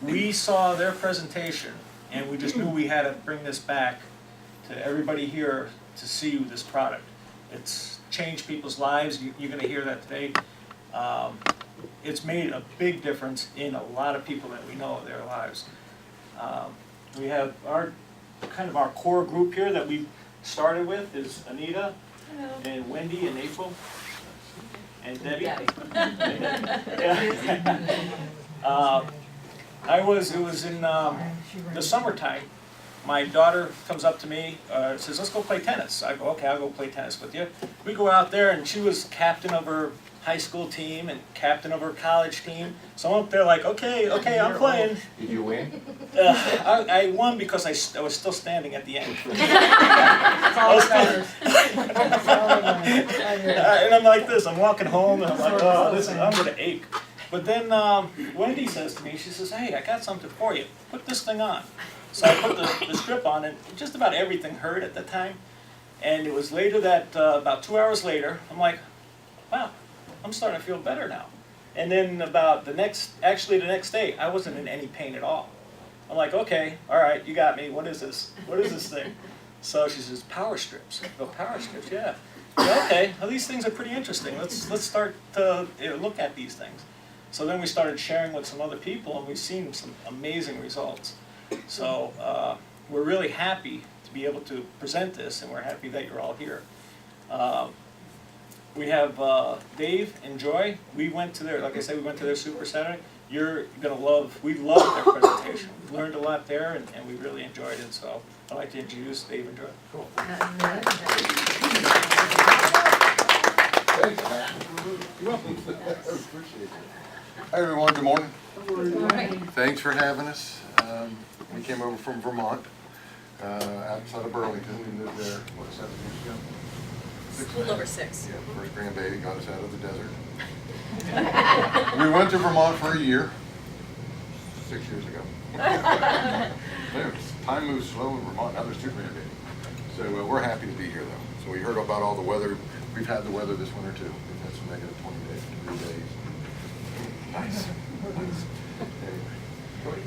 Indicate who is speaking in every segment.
Speaker 1: we saw their presentation, and we just knew we had to bring this back to everybody here to see this product. It's changed people's lives. You're going to hear that today. It's made a big difference in a lot of people that we know of their lives. We have our core group here that we started with is Anita,
Speaker 2: Hello.
Speaker 1: and Wendy, and April, and Debbie.
Speaker 2: Yeah.
Speaker 1: It was in the summertime. My daughter comes up to me, says, let's go play tennis. I go, okay, I'll go play tennis with you. We go out there, and she was captain of her high school team and captain of her college team. So I'm up there like, okay, I'm playing.
Speaker 3: Did you win?
Speaker 1: I won because I was still standing at the end. And I'm like this, I'm walking home, and I'm like, oh, I'm going to ache. But then Wendy says to me, she says, hey, I got something for you. Put this thing on. So I put the strip on, and just about everything hurt at the time. And it was later that, about 2 hours later, I'm like, wow, I'm starting to feel better now. And then about the next day, I wasn't in any pain at all. I'm like, okay, all right, you got me. What is this? What is this thing? So she says, power strips. I go, power strips, yeah. Okay, well, these things are pretty interesting. Let's start to look at these things. So then we started sharing with some other people, and we've seen some amazing results. So we're really happy to be able to present this, and we're happy that you're all here. We have Dave and Joy. We went to their, like I said, we went to their Super Saturday. You're gonna love, we loved their presentation. We learned a lot there, and we really enjoyed it. So I'd like to introduce Dave and Joy.
Speaker 3: Cool.
Speaker 4: Thanks, Matt.
Speaker 3: You're welcome. Appreciate it.
Speaker 4: Hi, everyone. Good morning.
Speaker 2: Good morning.
Speaker 4: Thanks for having us. We came over from Vermont, outside of Burlington. We lived there, what, 7 years ago?
Speaker 2: A little over 6.
Speaker 4: Yeah, first grandbaby got us out of the desert. We went to Vermont for a year, 6 years ago. Time moves slow in Vermont. Now there's 2 grandbabies. So we're happy to be here, though. So we heard about all the weather. We've had the weather this winter, too. We've had some negative 20 days. Nice. Anyway, go ahead.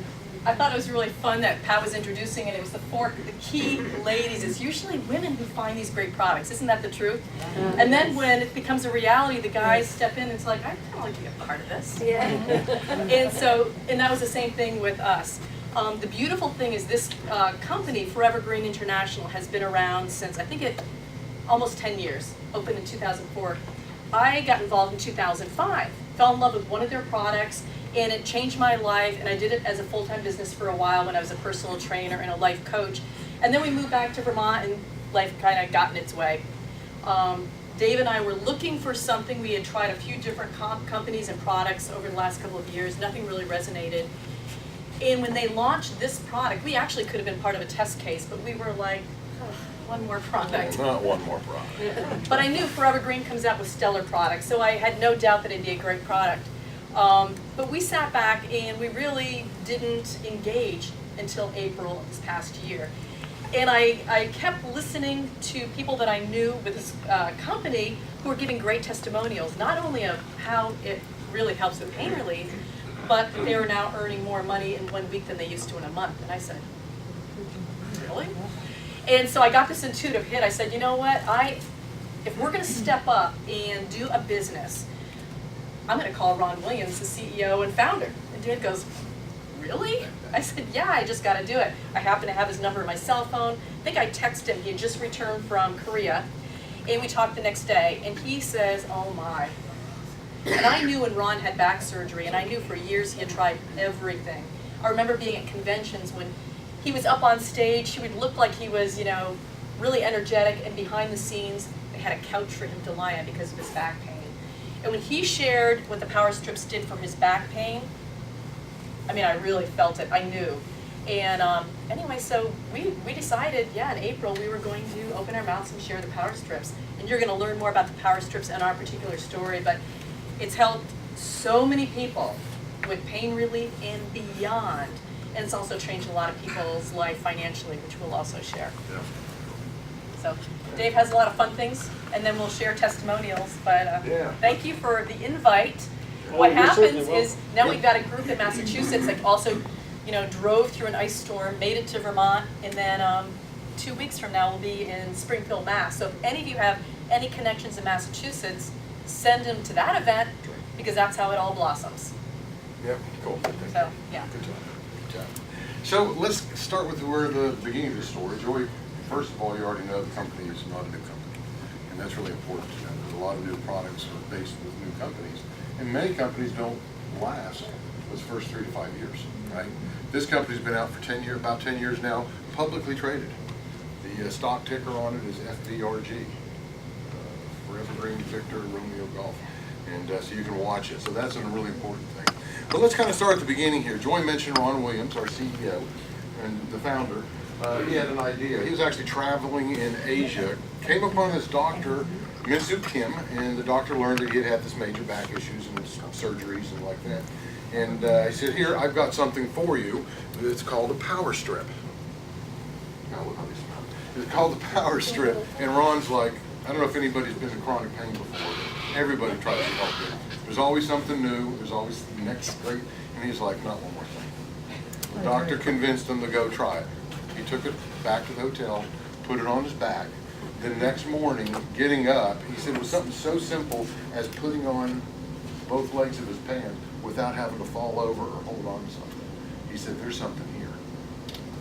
Speaker 2: I thought it was really fun that Pat was introducing, and it was the key ladies. It's usually women who find these great products. Isn't that the truth? And then when it becomes a reality, the guys step in and it's like, I kind of like to be a part of this. Yeah. And that was the same thing with us. The beautiful thing is this company, Forever Green International, has been around since, I think, almost 10 years, opened in 2004. I got involved in 2005, fell in love with one of their products, and it changed my life, and I did it as a full-time business for a while when I was a personal trainer and a life coach. And then we moved back to Vermont, and life kind of got in its way. Dave and I were looking for something. We had tried a few different companies and products over the last couple of years. Nothing really resonated. And when they launched this product, we actually could have been part of a test case, but we were like, oh, one more product.
Speaker 4: Not one more product.
Speaker 2: But I knew Forever Green comes out with stellar products, so I had no doubt that it'd be a great product. But we sat back and we really didn't engage until April of this past year. And I kept listening to people that I knew with this company who were giving great testimonials, not only of how it really helps with pain relief, but they are now earning more money in 1 week than they used to in a month. And I said, really? And so I got this intuitive hit. I said, you know what, if we're gonna step up and do a business, I'm gonna call Ron Williams, the CEO and founder. And Dave goes, really? I said, yeah, I just gotta do it. I happen to have his number on my cell phone. I think I texted him, he had just returned from Korea. And we talked the next day, and he says, oh my. And I knew when Ron had back surgery, and I knew for years he had tried everything. I remember being at conventions when he was up on stage, he would look like he was, really energetic, and behind the scenes, they had a couch for him to lie on because of his back pain. And when he shared what the power strips did for his back pain, I mean, I really felt it, I knew. And anyway, so we decided, yeah, in April we were going to open our mouths and share the power strips. And you're gonna learn more about the power strips and our particular story, but it's helped so many people with pain relief and beyond. And it's also changed a lot of people's life financially, which we'll also share.
Speaker 4: Yeah.
Speaker 2: So Dave has a lot of fun things, and then we'll share testimonials. But
Speaker 4: Yeah.
Speaker 2: Thank you for the invite.
Speaker 1: Oh,
Speaker 2: What
Speaker 1: you're certainly
Speaker 2: happens
Speaker 1: welcome.
Speaker 2: is now we've got a group in Massachusetts that also drove through an ice storm, made it to Vermont, and then 2 weeks from now we'll be in Springfield, Mass. So if any of you have any connections in Massachusetts, send them to that event, because that's how it all blossoms.
Speaker 4: Yep, cool.
Speaker 2: So, yeah.
Speaker 4: Good job. Good job. So let's start with where the beginning of the story. Joy, first of all, you already know the company is not a new company, and that's really important to know. There's a lot of new products are based with new companies, and many companies don't last those first 3 to 5 years, right? This company's been out for 10 years, about 10 years now, publicly traded. The stock ticker on it is FVRG, Forever Green Victor Romeo Golf, and so you can watch it. So that's a really important thing. But let's kind of start at the beginning here. Joy mentioned Ron Williams, our CEO and the founder. He had an idea. He was actually traveling in Asia, came upon this doctor, Min-Soo Kim, and the doctor learned that he had had this major back issues and surgeries and like that. And he said, here, I've got something for you. It's called a power strip. Now look how they smell. It's called the power strip. And Ron's like, I don't know if anybody's been in chronic pain before, but everybody tries to help you. There's always something new. There's always the next great. And he's like, not one more thing. The doctor convinced him to go try it. He took it back to the hotel, put it on his back. The next morning, getting up, he said it was something so simple as putting on both legs of his pants without having to fall over or hold on to something. He said, there's something here.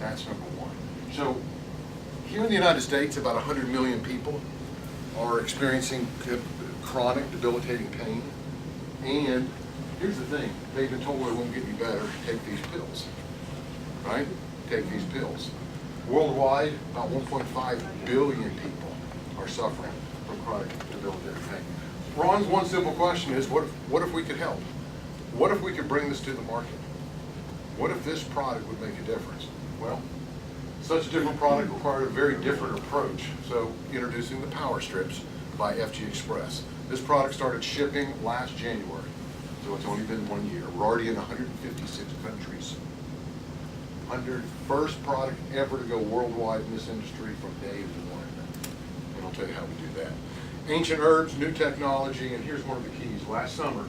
Speaker 4: That's number one. So here in the United States, about 100 million people are experiencing chronic debilitating pain. And here's the thing, they've been told it won't get any better, take these pills, right? Take these pills. Worldwide, about 1.5 billion people are suffering from chronic debilitating pain. Ron's one simple question is, what if we could help? What if we could bring this to the market? What if this product would make a difference? Well, such a different product required a very different approach. So introducing the Power Strips by FGXpress. This product started shipping last January, so it's only been 1 year. We're already in 156 countries. First product ever to go worldwide in this industry from day one. And I'll tell you how we do that. Ancient herbs, new technology, and here's one of the keys. Last summer,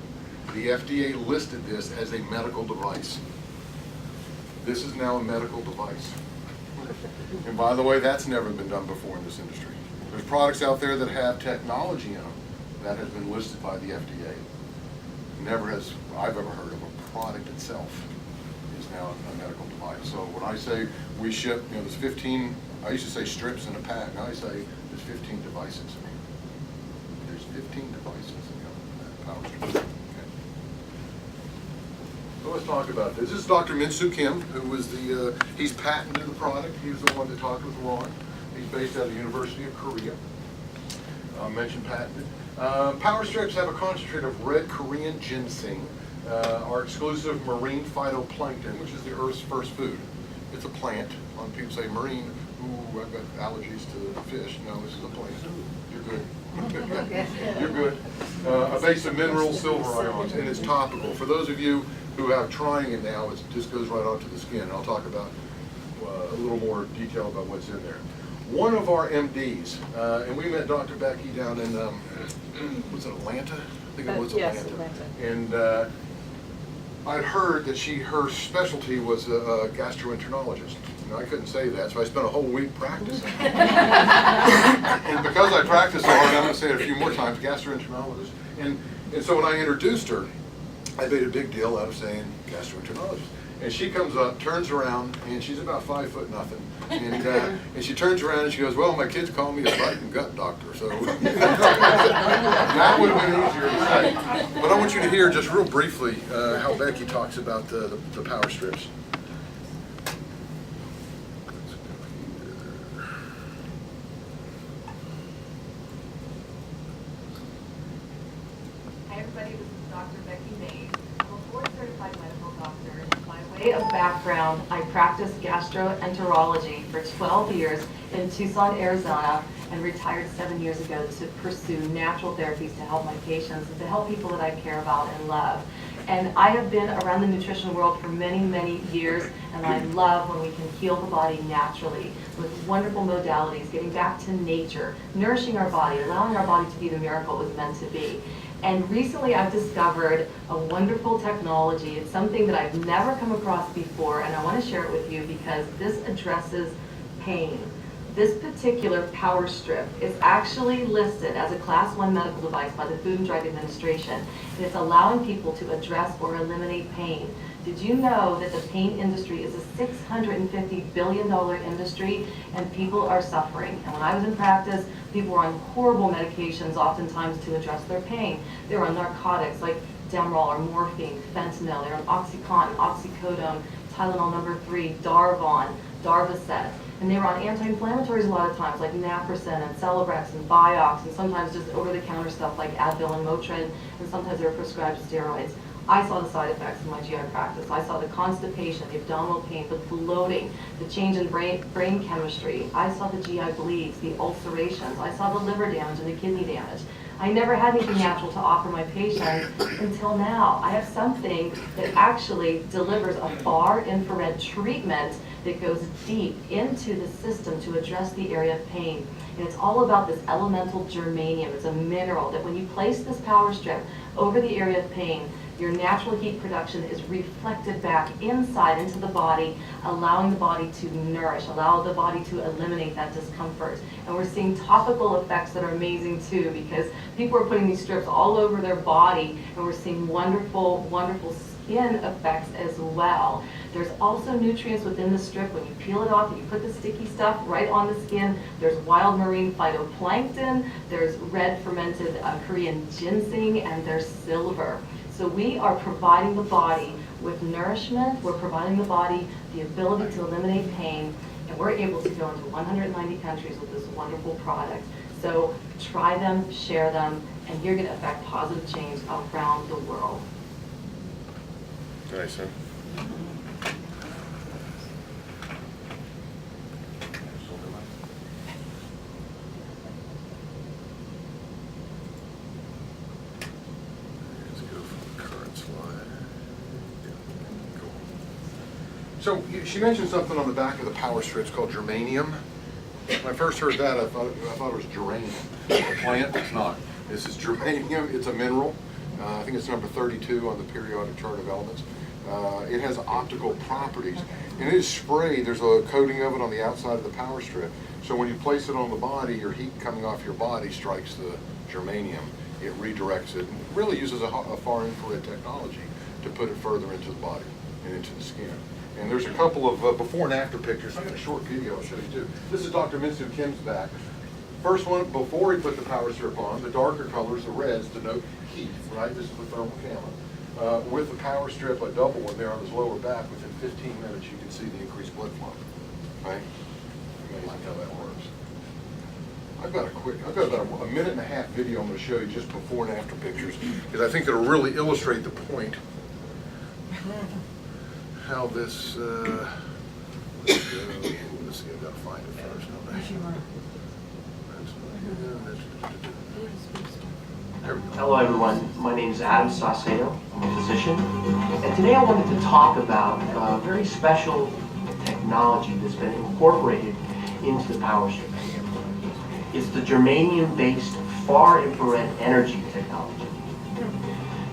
Speaker 4: the FDA listed this as a medical device. This is now a medical device. And by the way, that's never been done before in this industry. There's products out there that have technology in them that has been listed by the FDA. Never has I've ever heard of a product itself is now a medical device. So when I say we ship, there's 15, I used to say strips in a pack. Now I say there's 15 devices. There's 15 devices in that power strip. Okay. So let's talk about this. This is Dr. Min-Soo Kim, who was he's patented the product. He was the one that talked with Ron. He's based out of the University of Korea. Mentioned patented. Power strips have a concentrate of red Korean ginseng, our exclusive marine phytoplankton, which is the Earth's first food. It's a plant. A lot of people say marine, ooh, I've got allergies to fish. No, this is a plant. You're good. You're good. A base of mineral silver ions, and it's topical. For those of you who are trying it now, it just goes right onto the skin. I'll talk about a little more detail about what's in there. One of our MDs, and we met Dr. Becky down in, was it Atlanta? I think it was Atlanta.
Speaker 2: Yes, Atlanta.
Speaker 4: And I'd heard that her specialty was a gastroenterologist. I couldn't say that, so I spent a whole week practicing. And because I practiced so hard, I'm going to say it a few more times, gastroenterologist. And so when I introduced her, I made a big deal out of saying gastroenterologist. And she comes up, turns around, and she's about 5 foot nothing. And she turns around and she goes, well, my kids call me a butt and gut doctor. So that would have been easier to say. But I want you to hear just real briefly how Becky talks about the power strips.
Speaker 5: Hi everybody, this is Dr. Becky Mays. I'm a board-certified medical doctor. By way of background, I practiced gastroenterology for 12 years in Tucson, Arizona, and retired 7 years ago to pursue natural therapies to help my patients and to help people that I care about and love. And I have been around the nutrition world for many, many years, and I love when we can heal the body naturally with wonderful modalities, getting back to nature, nourishing our body, allowing our body to be the miracle it was meant to be. And recently I've discovered a wonderful technology. It's something that I've never come across before, and I want to share it with you because this addresses pain. This particular power strip is actually listed as a Class 1 medical device by the Food and Drug Administration, and it's allowing people to address or eliminate pain. Did you know that the pain industry is a $650 billion industry and people are suffering? And when I was in practice, people were on horrible medications oftentimes to address their pain. They were on narcotics like Demerol or morphine, fentanyl. They were on OxyContin, oxycodone, Tylenol number 3, Darvon, Darvocet. And they were on anti-inflammatories a lot of times like Naprosyn and Celebrex and Vioxx, and sometimes just over-the-counter stuff like Advil and Motrin, and sometimes they were prescribed steroids. I saw the side effects in my GI practice. I saw the constipation, the abdominal pain, the bloating, the change in brain chemistry. I saw the GI bleeds, the ulcerations. I saw the liver damage and the kidney damage. I never had anything natural to offer my patients until now. I have something that actually delivers a far infrared treatment that goes deep into the system to address the area of pain. And it's all about this elemental germanium. It's a mineral that when you place this power strip over the area of pain, your natural heat production is reflected back inside into the body, allowing the body to nourish, allow the body to eliminate that discomfort. And we're seeing topical effects that are amazing too, because people are putting these strips all over their body, and we're seeing wonderful, wonderful skin effects as well. There's also nutrients within the strip. When you peel it off and you put the sticky stuff right on the skin, there's wild marine phytoplankton, there's red fermented Korean ginseng, and there's silver. So we are providing the body with nourishment, we're providing the body the ability to eliminate pain, and we're able to go into 190 countries with this wonderful product. So try them, share them, and you're going to affect positive change around the world.
Speaker 4: Nice, huh? So she mentioned something on the back of the power strips called germanium. When I first heard that, I thought it was geranium, a plant. It's not. This is germanium. It's a mineral. I think it's number 32 on the periodic chart of elements. It has optical properties, and it is sprayed. There's a coating of it on the outside of the power strip. So when you place it on the body, your heat coming off your body strikes the germanium. It redirects it, and really uses a far infrared technology to put it further into the body and into the skin. And there's a couple of before and after pictures. I got a short video I'll show you too. This is Dr. Minsu Kim's back. First one, before he put the power strip on, the darker colors, the reds, denote heat, right? This is the thermal camera. With the power strip, a double one there on his lower back, within 15 minutes you can see the increased blood flow, right? Amazing how that works. I've got about a minute and a half video I'm going to show you just before and after pictures, because I think it'll really illustrate the point how this, let's see, I've got to find it first. There we go.
Speaker 6: Hello everyone, my name is Adam Saucedo. I'm a physician, and today I wanted to talk about a very special technology that's been incorporated into the power strip. It's the germanium-based far infrared energy technology.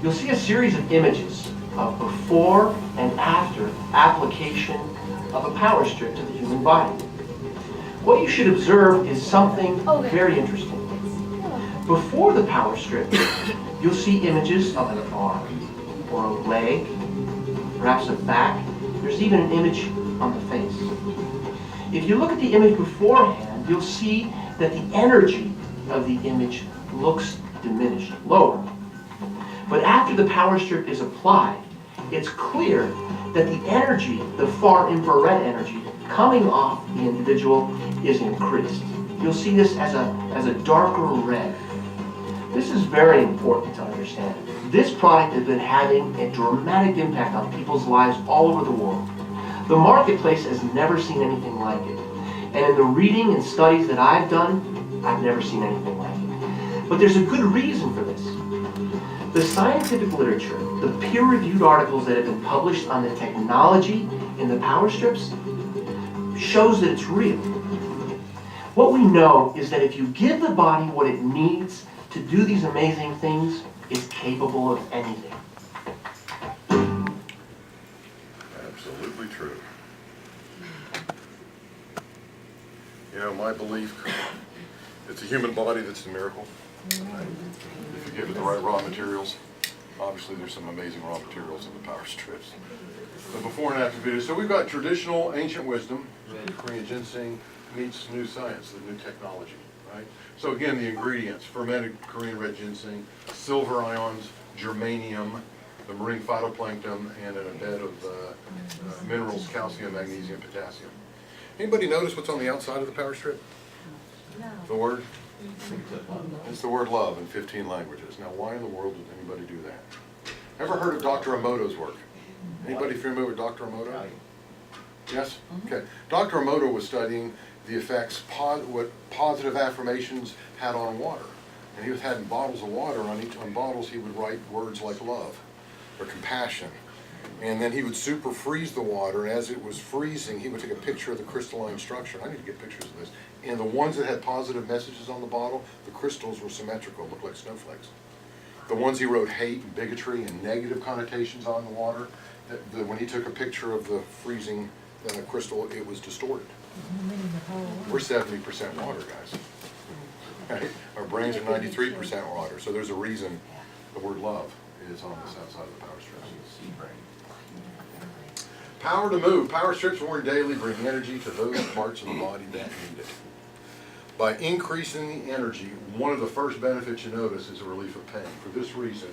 Speaker 6: You'll see a series of images of before and after application of a power strip to the human body. What you should observe is something very interesting. Before the power strip, you'll see images of an arm or a leg, perhaps a back. There's even an image on the face. If you look at the image beforehand, you'll see that the energy of the image looks diminished, lower. But after the power strip is applied, it's clear that the energy, the far infrared energy, coming off the individual is increased. You'll see this as a darker red. This is very important to understand. This product has been having a dramatic impact on people's lives all over the world. The marketplace has never seen anything like it. And in the reading and studies that I've done, I've never seen anything like it. But there's a good reason for this. The scientific literature, the peer-reviewed articles that have been published on the technology in the power strips, shows that it's real. What we know is that if you give the body what it needs to do these amazing things is capable of anything.
Speaker 4: Absolutely true. You know, my belief, it's the human body that's the miracle. If you give it the right raw materials, obviously there's some amazing raw materials in the power strips. The before and after video. So we've got traditional ancient wisdom, Korean ginseng meets new science, the new technology, right? So again, the ingredients, fermented Korean red ginseng, silver ions, germanium, the marine phytoplankton, and in a bed of minerals, calcium, magnesium, potassium. Anybody notice what's on the outside of the power strip?
Speaker 5: No.
Speaker 4: The word? It's the word love in 15 languages. Now, why in the world did anybody do that? Ever heard of Dr. Emoto's work? Anybody familiar with Dr. Emoto? Yes? Okay. Dr. Emoto was studying the effects, what positive affirmations had on water. And he was having bottles of water. On bottles he would write words like love or compassion. And then he would super freeze the water, and as it was freezing, he would take a picture of the crystalline structure. I need to get pictures of this. And the ones that had positive messages on the bottle, the crystals were symmetrical, looked like snowflakes. The ones he wrote hate and bigotry and negative connotations on the water, when he took a picture of the freezing crystal, it was distorted. We're 70% water, guys. Right? Our brains are 93% water, so there's a reason the word love is on this outside of the power strips. Power to move. Power strips worn daily bring energy to those parts of the body that need it. By increasing the energy, one of the first benefits you notice is a relief of pain. For this reason,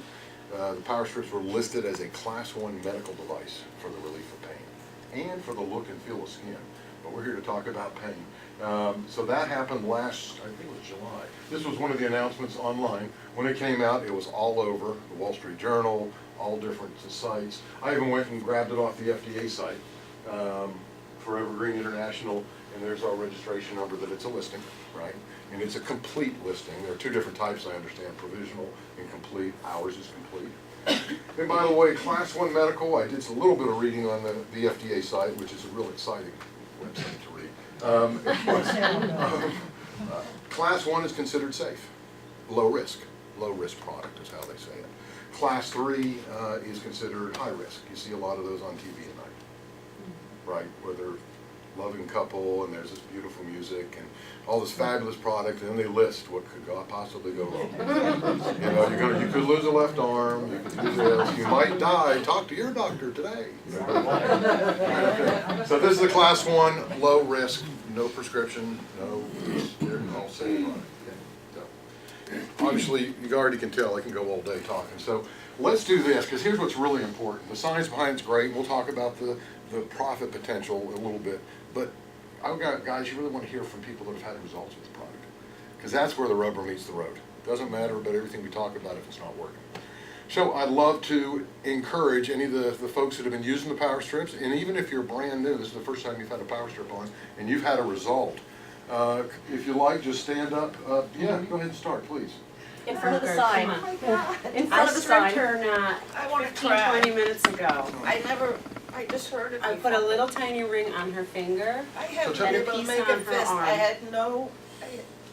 Speaker 4: the power strips were listed as a Class 1 medical device for the relief of pain and for the look and feel of skin. But we're here to talk about pain. So that happened last, I think it was July. This was one of the announcements online. When it came out, it was all over the Wall Street Journal, all different sites. I even went and grabbed it off the FDA site for Evergreen International, and there's our registration number that it's a listing, right? And it's a complete listing. There are two different types, I understand, provisional and complete. Ours is complete. And by the way, Class 1 medical, I did a little bit of reading on the FDA site, which is a real exciting website to read. Class 1 is considered safe, low risk product is how they say it. Class 3 is considered high risk. You see a lot of those on TV at night, right? Where they're loving couple and there's this beautiful music and all this fabulous product, and then they list what could possibly go wrong. You know, you could lose a left arm, you could lose this, you might die. Talk to your doctor today. So this is the Class 1, low risk, no prescription, no, they're all safe on it. Obviously, you already can tell I can go all day talking. So let's do this, because here's what's really important. The science behind it's great. We'll talk about the profit potential a little bit. But I've got, guys, you really want to hear from people that have had results with the product. Because that's where the rubber meets the road. It doesn't matter about everything we talk about if it's not working. So I'd love to encourage any of the folks that have been using the power strips, and even if you're brand new, this is the first time you've had a power strip on, and you've had a result. If you like, just stand up. Yeah, go ahead and start, please.
Speaker 2: In front of the sign.
Speaker 7: Oh my God.
Speaker 2: In
Speaker 7: I
Speaker 2: front of the sign.
Speaker 7: stripped her not
Speaker 8: I want to
Speaker 7: 15,
Speaker 8: cry.
Speaker 7: 20 minutes ago.
Speaker 8: I just heard it
Speaker 7: I
Speaker 8: before.
Speaker 7: put a little tiny ring on her finger.
Speaker 8: I haven't
Speaker 4: So
Speaker 8: been
Speaker 7: tell-
Speaker 8: able to
Speaker 7: And a
Speaker 8: make
Speaker 7: piece
Speaker 8: a
Speaker 7: on her
Speaker 8: fist. I
Speaker 7: arm.
Speaker 8: had no,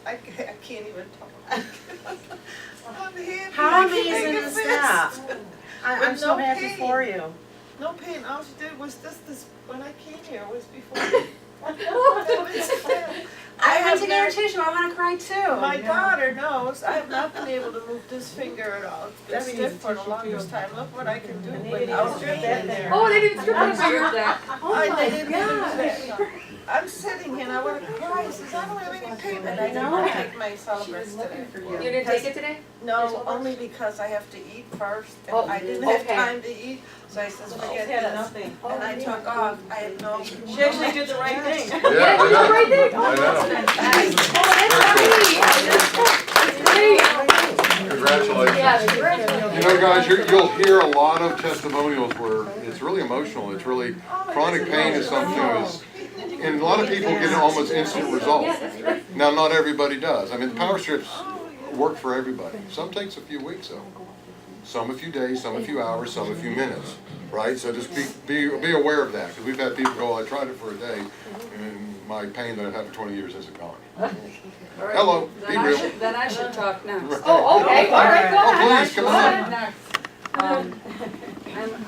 Speaker 8: I can't even talk. I'm here,
Speaker 7: How
Speaker 8: I can
Speaker 7: amazing
Speaker 8: make a
Speaker 7: is
Speaker 8: fist.
Speaker 7: that? I'm
Speaker 8: With
Speaker 7: so
Speaker 8: no
Speaker 7: happy
Speaker 8: pain.
Speaker 7: for you.
Speaker 8: No pain, all she did was this, when I came here, was before. I
Speaker 7: I went
Speaker 8: have
Speaker 7: to
Speaker 8: never-
Speaker 7: get her tissue. I want to cry too.
Speaker 8: My daughter knows, I have not been able to move this finger at all. It's been
Speaker 7: That
Speaker 8: stiff
Speaker 7: means
Speaker 8: for the longest time. Look what I can do
Speaker 7: And they
Speaker 8: without
Speaker 7: didn't
Speaker 8: pain in there.
Speaker 2: Oh, they didn't strip her finger.
Speaker 7: Oh
Speaker 8: They
Speaker 7: my
Speaker 8: didn't even
Speaker 7: gosh.
Speaker 8: say. I'm sitting here and I want to cry. He says, I don't have any pain. And I didn't
Speaker 7: know.
Speaker 8: take my Celebrex today.
Speaker 2: You didn't take it today?
Speaker 8: No, only because I have to eat first.
Speaker 2: Oh,
Speaker 8: And I didn't have
Speaker 2: okay.
Speaker 8: time to eat. So I said, forget this. And I took off. I had no.
Speaker 7: She actually did the right thing.
Speaker 4: Yeah, I know.
Speaker 2: right there.
Speaker 4: I know. Congratulations. You know, guys, you'll hear a lot of testimonials where it's really emotional. It's really, chronic pain is something that's, and a lot of people get an almost instant result. Now, not everybody does. I mean, the power strips work for everybody. Some takes a few weeks, though. Some a few days, some a few hours, some a few minutes, right? So just be aware of that, because we've had people go, I tried it for a day, and my pain that I've had for 20 years isn't gone.
Speaker 9: All right,
Speaker 4: Hello,
Speaker 9: then
Speaker 4: be
Speaker 9: I
Speaker 4: real.
Speaker 9: should- Then I should talk next.
Speaker 10: Oh, okay, all right, go
Speaker 4: Oh,
Speaker 10: ahead.
Speaker 4: please, come on.
Speaker 9: Next.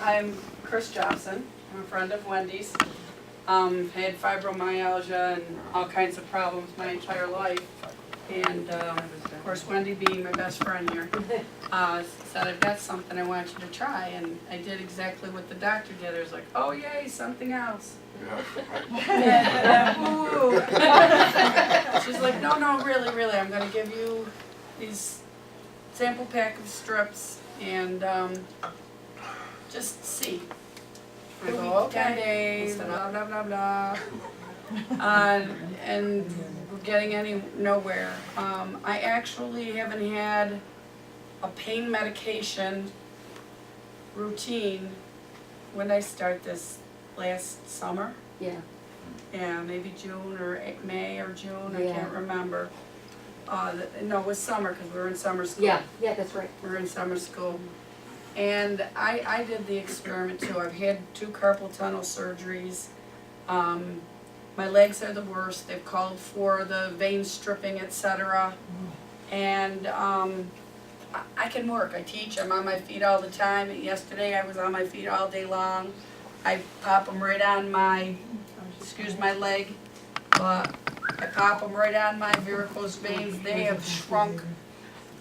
Speaker 9: I'm Chris Johnson. I'm a friend of Wendy's. Had fibromyalgia and all kinds of problems my entire life. And of course, Wendy being my best friend here, said, I've got something I want you to try. And I did exactly what the doctor did. I was like, oh yay, something else.
Speaker 4: Yeah,
Speaker 9: Ooh. She's like, no, really, I'm gonna give you these sample pack of strips and just see. I go, okay, blah, blah, blah, blah. And we're getting nowhere. I actually haven't had a pain medication routine when I start this last summer.
Speaker 10: Yeah.
Speaker 9: Yeah, maybe June or May or June, I
Speaker 10: Yeah.
Speaker 9: can't remember. No, it was summer because we were in summer school.
Speaker 10: Yeah, that's right.
Speaker 9: We were in summer school. And I did the experiment too. I've had 2 carpal tunnel surgeries. My legs are the worst. They've called for the vein stripping, etc. And I can work. I teach. I'm on my feet all the time. Yesterday I was on my feet all day long. I pop them right on my, excuse my leg, but I pop them right on my varicose veins. They have shrunk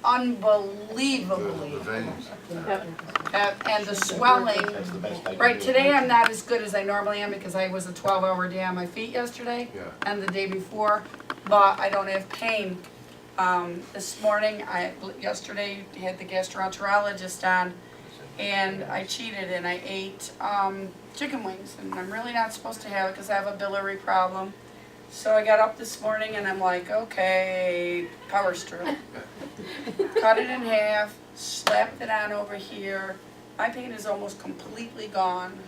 Speaker 9: unbelievably.
Speaker 4: the veins.
Speaker 9: And the swelling,
Speaker 3: That's the best I can
Speaker 9: right,
Speaker 3: do.
Speaker 9: today I'm not as good as I normally am because I was a 12-hour day on my feet yesterday
Speaker 4: Yeah.
Speaker 9: and the day before, but I don't have pain. This morning, yesterday had the gastroenterologist on and I cheated and I ate chicken wings and I'm really not supposed to have it because I have a biliary problem. So I got up this morning and I'm like, okay, power strip. Cut it in half, slapped it on over here. My pain is almost completely gone.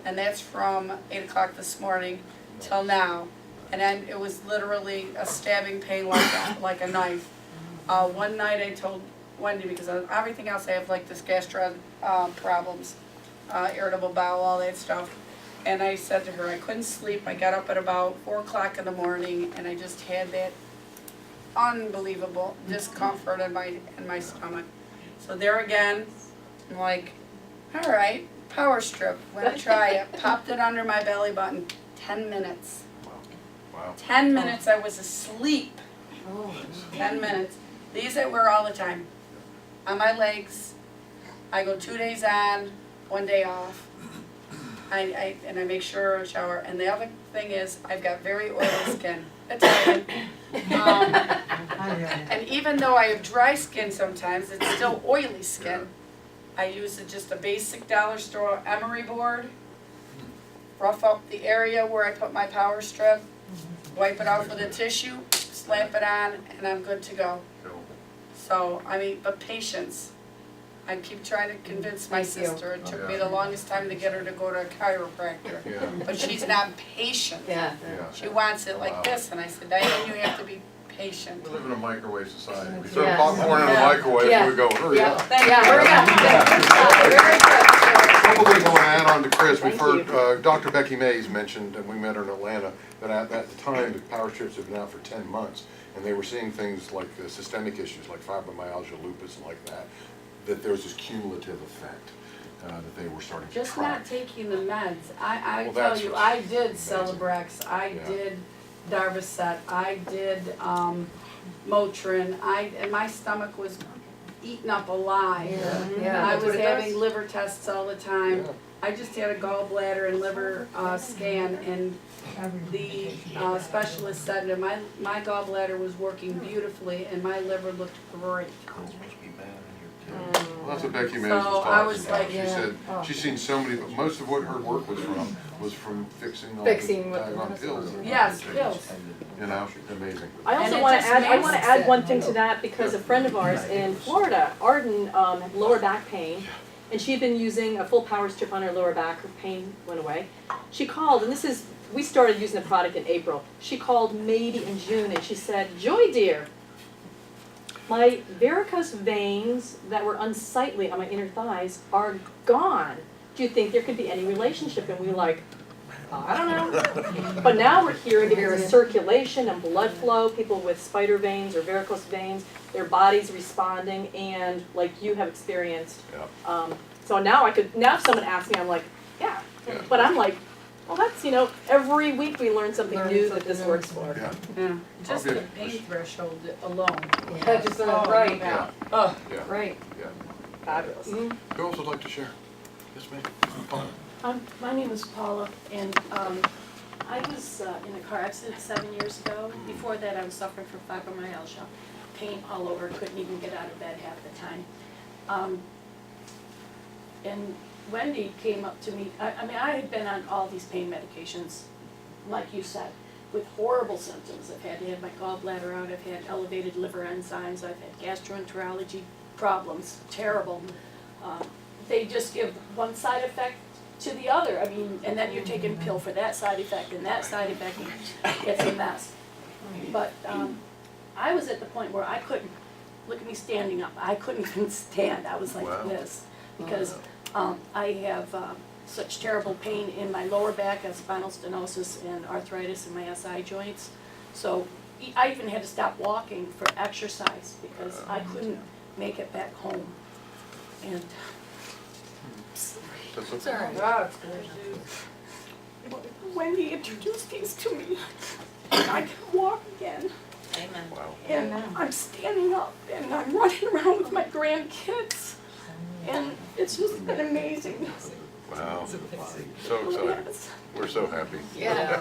Speaker 9: And that's from 8 o'clock this morning till now. And then it was literally a stabbing pain like a knife. One night I told Wendy, because of everything else I have like this gastro problems, irritable bowel, all that stuff. And I said to her, I couldn't sleep. I got up at about 4 o'clock in the morning and I just had that unbelievable discomfort in my stomach. So there again, I'm like, all right, power strip, let me try it. Popped it under my belly button, 10 minutes.
Speaker 4: Wow.
Speaker 9: 10 minutes I was asleep,
Speaker 10: Oh.
Speaker 9: 10 minutes. These I wear all the time. On my legs, I go 2 days on, 1 day off. And I make sure I shower. And the other thing is, I've got very oily skin. Italian. And even though I have dry skin sometimes, it's still oily skin. I use just a basic dollar store emery board, rough up the area where I put my power strip, wipe it off with a tissue, slap it on, and I'm good to go. So, I mean, but patience. I keep trying to convince my
Speaker 10: Thank you.
Speaker 9: sister. It took me the longest time to get her to go to a chiropractor.
Speaker 4: Yeah.
Speaker 9: But she's not patient.
Speaker 10: Yeah.
Speaker 4: Yeah.
Speaker 9: She wants it
Speaker 4: Wow.
Speaker 9: like this, and I said, Diane, you have to be patient.
Speaker 4: We live in a microwave society. We throw
Speaker 10: Yeah.
Speaker 4: popcorn in a
Speaker 9: Yeah.
Speaker 4: microwave
Speaker 10: Yeah.
Speaker 4: and we go, hurry
Speaker 10: Yeah.
Speaker 4: up.
Speaker 9: Thank
Speaker 10: Yeah,
Speaker 9: you.
Speaker 10: hurry up. Very good.
Speaker 4: Couple things I want to add on to Chris. We've
Speaker 10: Thank
Speaker 4: heard Dr. Becky Mays mentioned, and we met her in Atlanta, that at the time the power strips had been out for 10 months, and they were seeing things like systemic issues like fibromyalgia, lupus, and like that there was this cumulative effect that they were starting to
Speaker 9: Just
Speaker 4: track.
Speaker 9: not taking the meds. I
Speaker 4: Well,
Speaker 9: tell
Speaker 4: that's
Speaker 9: you,
Speaker 4: what's
Speaker 9: I did
Speaker 4: amazing.
Speaker 9: Celebrex, I
Speaker 4: Yeah.
Speaker 9: did Darvocet, I did Motrin, and my stomach was eaten up alive.
Speaker 10: Yeah,
Speaker 9: I
Speaker 10: that's
Speaker 9: was
Speaker 10: what it
Speaker 9: having
Speaker 10: does.
Speaker 9: liver tests all the time.
Speaker 4: Yeah.
Speaker 9: I just had a gallbladder and liver scan, and the specialist said that my gallbladder was working beautifully and my liver looked great.
Speaker 4: Well, that's what Becky Mays
Speaker 9: So,
Speaker 4: was talking
Speaker 9: I was
Speaker 4: about.
Speaker 9: like,
Speaker 4: She
Speaker 10: yeah.
Speaker 4: said
Speaker 10: Oh.
Speaker 4: she's seen so many, but most of what her work was from fixing all
Speaker 10: Fixing
Speaker 4: the
Speaker 10: what-
Speaker 4: daggone pills.
Speaker 9: Yes, pills.
Speaker 4: You know, amazing.
Speaker 10: I
Speaker 9: And
Speaker 10: also
Speaker 9: it
Speaker 10: want
Speaker 9: just
Speaker 10: to add, I want to
Speaker 9: masks
Speaker 10: add
Speaker 9: it.
Speaker 10: one thing to that because a friend of ours in Florida, Arden, had lower back pain, and she'd been using a full power strip on her lower back. Her pain went away. She called, and we started using the product in April. She called maybe in June, and she said, Joy dear, my varicose veins that were unsightly on my inner thighs are gone. Do you think there could be any relationship? And we were like, I don't know. But now we're hearing that there is circulation and blood flow, people with spider veins or varicose veins, their bodies responding, and like you have experienced.
Speaker 4: Yeah.
Speaker 10: So now now if someone asks me, I'm like, yeah.
Speaker 4: Yeah.
Speaker 10: But I'm like, well, that's, every week we learn something new that this works for.
Speaker 4: Yeah.
Speaker 9: Yeah, just
Speaker 4: Probably
Speaker 9: the
Speaker 4: a-
Speaker 9: pain threshold alone.
Speaker 10: Yeah, just,
Speaker 9: Oh,
Speaker 10: right.
Speaker 9: yeah.
Speaker 10: Oh,
Speaker 4: Yeah.
Speaker 10: right.
Speaker 4: Yeah.
Speaker 10: Fabulous.
Speaker 4: Who else would like to share? Yes, ma'am.
Speaker 11: My name is Paula, and I was in a car accident 7 years ago. Before that, I was suffering from fibromyalgia, pain all over, couldn't even get out of bed half the time. And Wendy came up to me, I mean, I had been on all these pain medications, like you said, with horrible symptoms. I've had to have my gallbladder out, I've had elevated liver enzymes, I've had gastroenterology problems, terrible. They just give one side effect to the other. I mean, and then you're taking a pill for that side effect and that side effect, and it's a mess. But I was at the point where I couldn't, look at me standing up, I couldn't even stand. I was like
Speaker 4: Wow.
Speaker 11: this, because I have such terrible pain in my lower back, spinal stenosis and arthritis in my SI joints. So I even had to stop walking for exercise because I couldn't make it back home. And
Speaker 4: That's
Speaker 9: It's all
Speaker 4: okay.
Speaker 9: right. Oh, it's good.
Speaker 11: Wendy introduced these to me, and I can walk again.
Speaker 8: Amen.
Speaker 4: Wow.
Speaker 11: And I'm standing up, and I'm running around with my grandkids, and it's just been amazing.
Speaker 4: Wow. So excited.
Speaker 11: Yes.
Speaker 4: We're so happy.
Speaker 9: Yeah.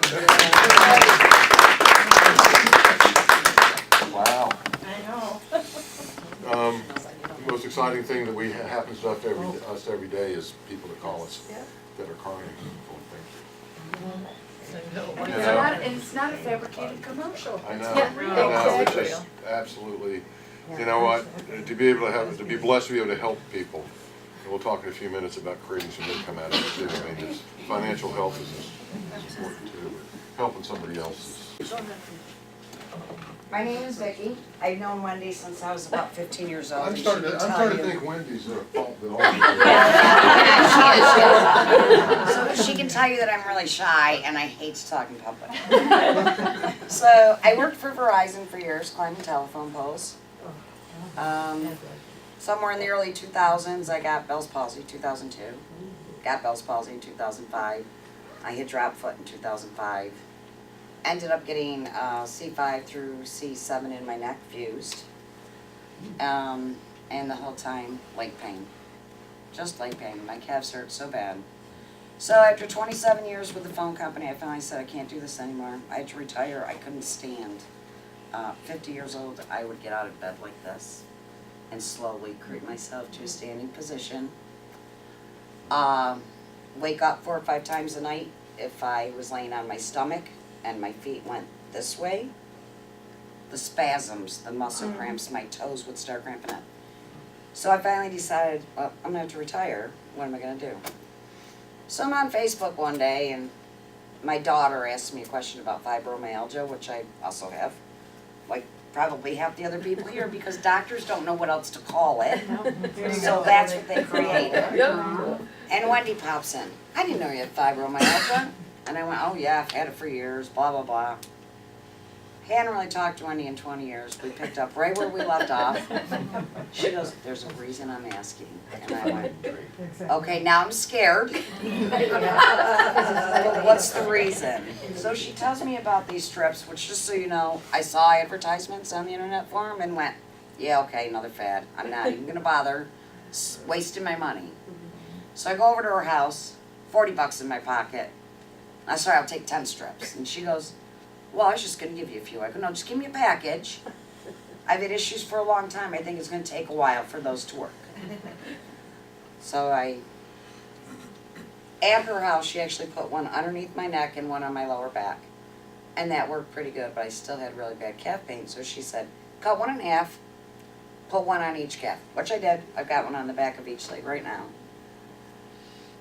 Speaker 4: Wow.
Speaker 7: I know.
Speaker 4: The most exciting thing that happens to us every day is people that call us that are crying.
Speaker 9: And
Speaker 4: You
Speaker 9: it's
Speaker 4: know?
Speaker 9: not, and it's not a fabricated commercial.
Speaker 4: I know.
Speaker 9: Yeah,
Speaker 4: I know. It's
Speaker 9: exactly.
Speaker 4: just absolutely. You know what? To be able to be blessed to be able to help people. And we'll talk in a few minutes about creating some income out of it too. I mean, financial health is important too. But helping somebody else is.
Speaker 12: My name is Vicki. I've known Wendy since I was about 15 years old.
Speaker 4: I'm
Speaker 12: and she
Speaker 4: starting
Speaker 12: can
Speaker 4: to
Speaker 12: tell you-
Speaker 4: think Wendy's at fault that all.
Speaker 12: So she can tell you that I'm really shy and I hate to talk in public. So I worked for Verizon for years, climbing telephone poles. Somewhere in the early 2000s, I got Bell's palsy, 2002. Got Bell's palsy in 2005. I hit drop foot in 2005. Ended up getting C5 through C7 in my neck fused. And the whole time, leg pain. Just leg pain. My calves hurt so bad. So after 27 years with the phone company, I finally said I can't do this anymore. I had to retire. I couldn't stand. 50 years old, I would get out of bed like this and slowly create myself to a standing position. Wake up 4 or 5 times a night if I was laying on my stomach and my feet went this way. The spasms, the muscle cramps, my toes would start cramping up. So I finally decided, well, I'm gonna have to retire. What am I gonna do? So I'm on Facebook one day and my daughter asked me a question about fibromyalgia, which I also have. Like probably half the other people here, because doctors don't know what else to call it. So that's what they created. And Wendy pops in. I didn't know you had fibromyalgia. And I went, oh yeah, I've had it for years, blah, blah, blah. Hadn't really talked to Wendy in 20 years. We picked up right where we left off. She goes, there's a reason I'm asking. And I went, okay, now I'm scared. But what's the reason? So she tells me about these strips, which just so you know, I saw advertisements on the internet for them and went, yeah, okay, another fad. I'm not even gonna bother wasting my money. So I go over to her house, 40 bucks in my pocket. I said, I'll take 10 strips. And she goes, well, I was just going to give you a few. I go, no, just give me a package. I've had issues for a long time. I think it's going to take a while for those to work. So at her house, she actually put one underneath my neck and one on my lower back. And that worked pretty good, but I still had really bad calf pain. So she said, cut one in half, put one on each calf, which I did. I've got one on the back of each leg right now.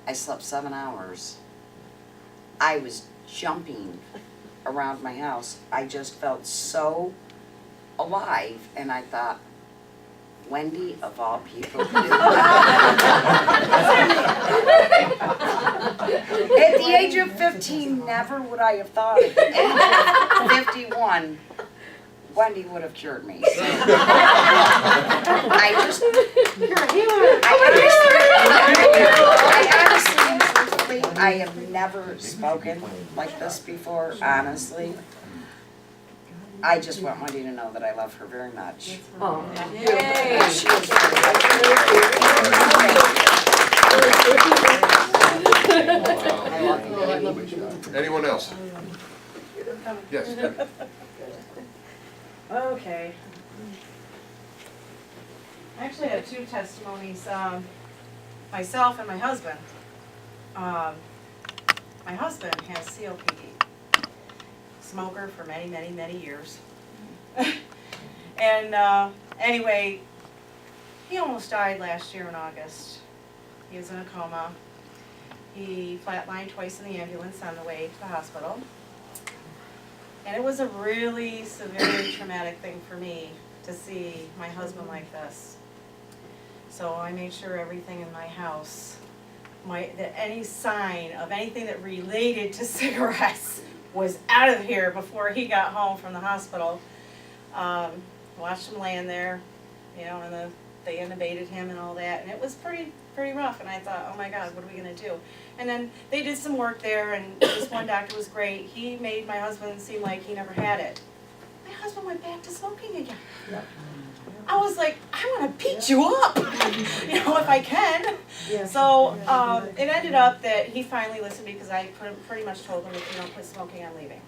Speaker 12: I slept 7 hours. I was jumping around my house. I just felt so alive, and I thought, Wendy, of all people. At the age of 50, 15, never would I have thought at the age of 51, Wendy would have cured me. So. I just,
Speaker 7: You're a healer.
Speaker 12: I honestly, truthfully, I have never spoken like this before, honestly. I just want Wendy to know that I love her very much.
Speaker 10: Oh,
Speaker 2: Yay.
Speaker 12: And she is
Speaker 4: Anyone else? Yes, Debbie.
Speaker 8: Okay. I actually have two testimonies, myself and my husband. My husband has COPD, smoker for many, many, many years. And anyway, he almost died last year in August. He was in a coma. He flatlined twice in the ambulance on the way to the hospital. And it was a really severely traumatic thing for me to see my husband like this. So I made sure everything in my house, that any sign of anything that related to cigarettes was out of here before he got home from the hospital. Watched him laying there, you know, and they intubated him and all that, and it was pretty rough. And I thought, oh my God, what are we gonna do? And then they did some work there, and this one doctor was great. He made my husband seem like he never had it. My husband went back to smoking again. Yep. I was like, I want to beat you up, you know, if I can. So it ended up that he finally listened because I pretty much told him, if you don't quit smoking, I'm leaving.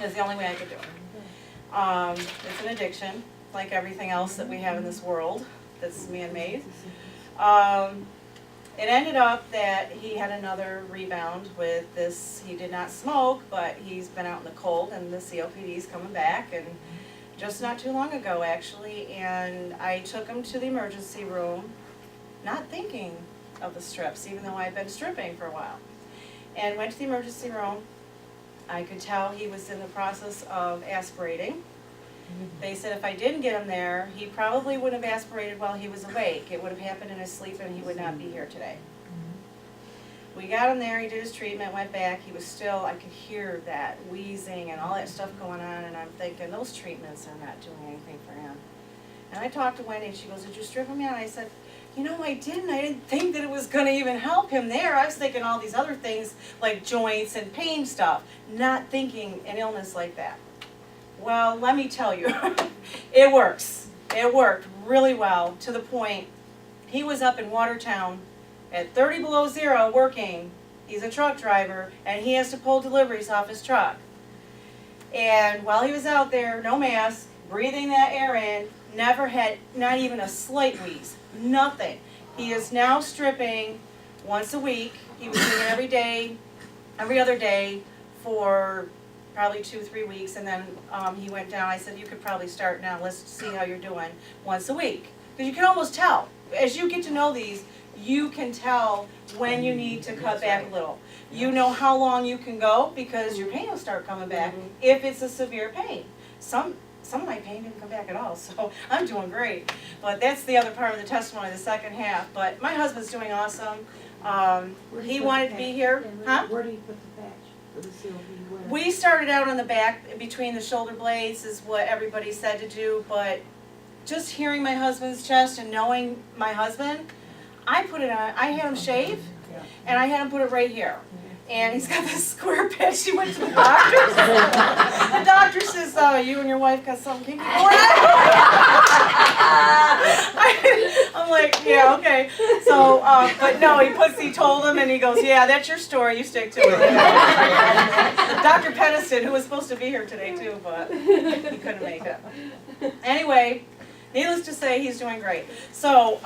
Speaker 8: It was the only way I could do it. It's an addiction, like everything else that we have in this world that's man-made. It ended up that he had another rebound with this. He did not smoke, but he's been out in the cold, and the COPD is coming back, and just not too long ago, actually, and I took him to the emergency room, not thinking of the strips, even though I'd been stripping for a while, and went to the emergency room. I could tell he was in the process of aspirating. They said if I didn't get him there, he probably wouldn't have aspirated while he was awake. It would have happened in his sleep, and he would not be here today. We got him there, he did his treatment, went back, he was still, I could hear that wheezing and all that stuff going on, and I'm thinking, those treatments are not doing anything for him. And I talked to Wendy, and she goes, did you strip him yet? And I said, you know, I didn't think that it was going to even help him there. I was thinking all these other things, like joints and pain stuff, not thinking an illness like that. Well, let me tell you, it works. It worked really well, to the point, he was up in Watertown at 30 below zero working. He's a truck driver, and he has to pull deliveries off his truck. And while he was out there, no mask, breathing that air in, never had not even a slight wheeze, nothing. He is now stripping once a week. He was doing it every day, every other day for probably 2-3 weeks, and then he went down. I said, you could probably start now, let's see how you're doing once a week. Because you can almost tell. As you get to know these, you can tell when you need to cut back a little. You know how long you can go because your pain will start coming back if it's a severe pain. Some of my pain didn't come back at all, so I'm doing great. But that's the other part of the testimony, the second half. But my husband's doing awesome. He wanted to be here. Huh?
Speaker 7: Where do you put the patch?
Speaker 8: We started out on the back between the shoulder blades is what everybody said to do, but just hearing my husband's chest and knowing my husband, I put it on, I had him shave, and I had him put it right here. And he's got this square patch. He went to the doctor. The doctor says, you and your wife got something kinky going on? I'm like, yeah, okay. So, but no, he told him, and he goes, yeah, that's your story, you stick to it. Dr. Peniston, who was supposed to be here today too, but he couldn't make it. Anyway, needless to say, he's doing great. So,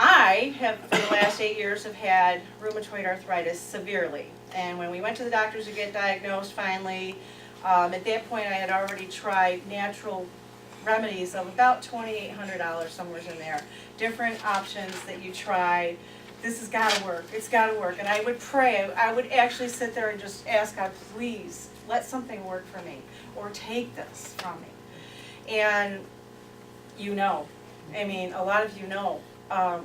Speaker 8: I have, for the last 8 years, have had rheumatoid arthritis severely. And when we went to the doctors to get diagnosed finally, at that point I had already tried natural remedies of about $2,800, somewhere in there. Different options that you try. This has got to work. It's got to work. And I would pray. I would actually sit there and just ask God, please, let something work for me. Or take this from me. And you know. I mean, a lot of you know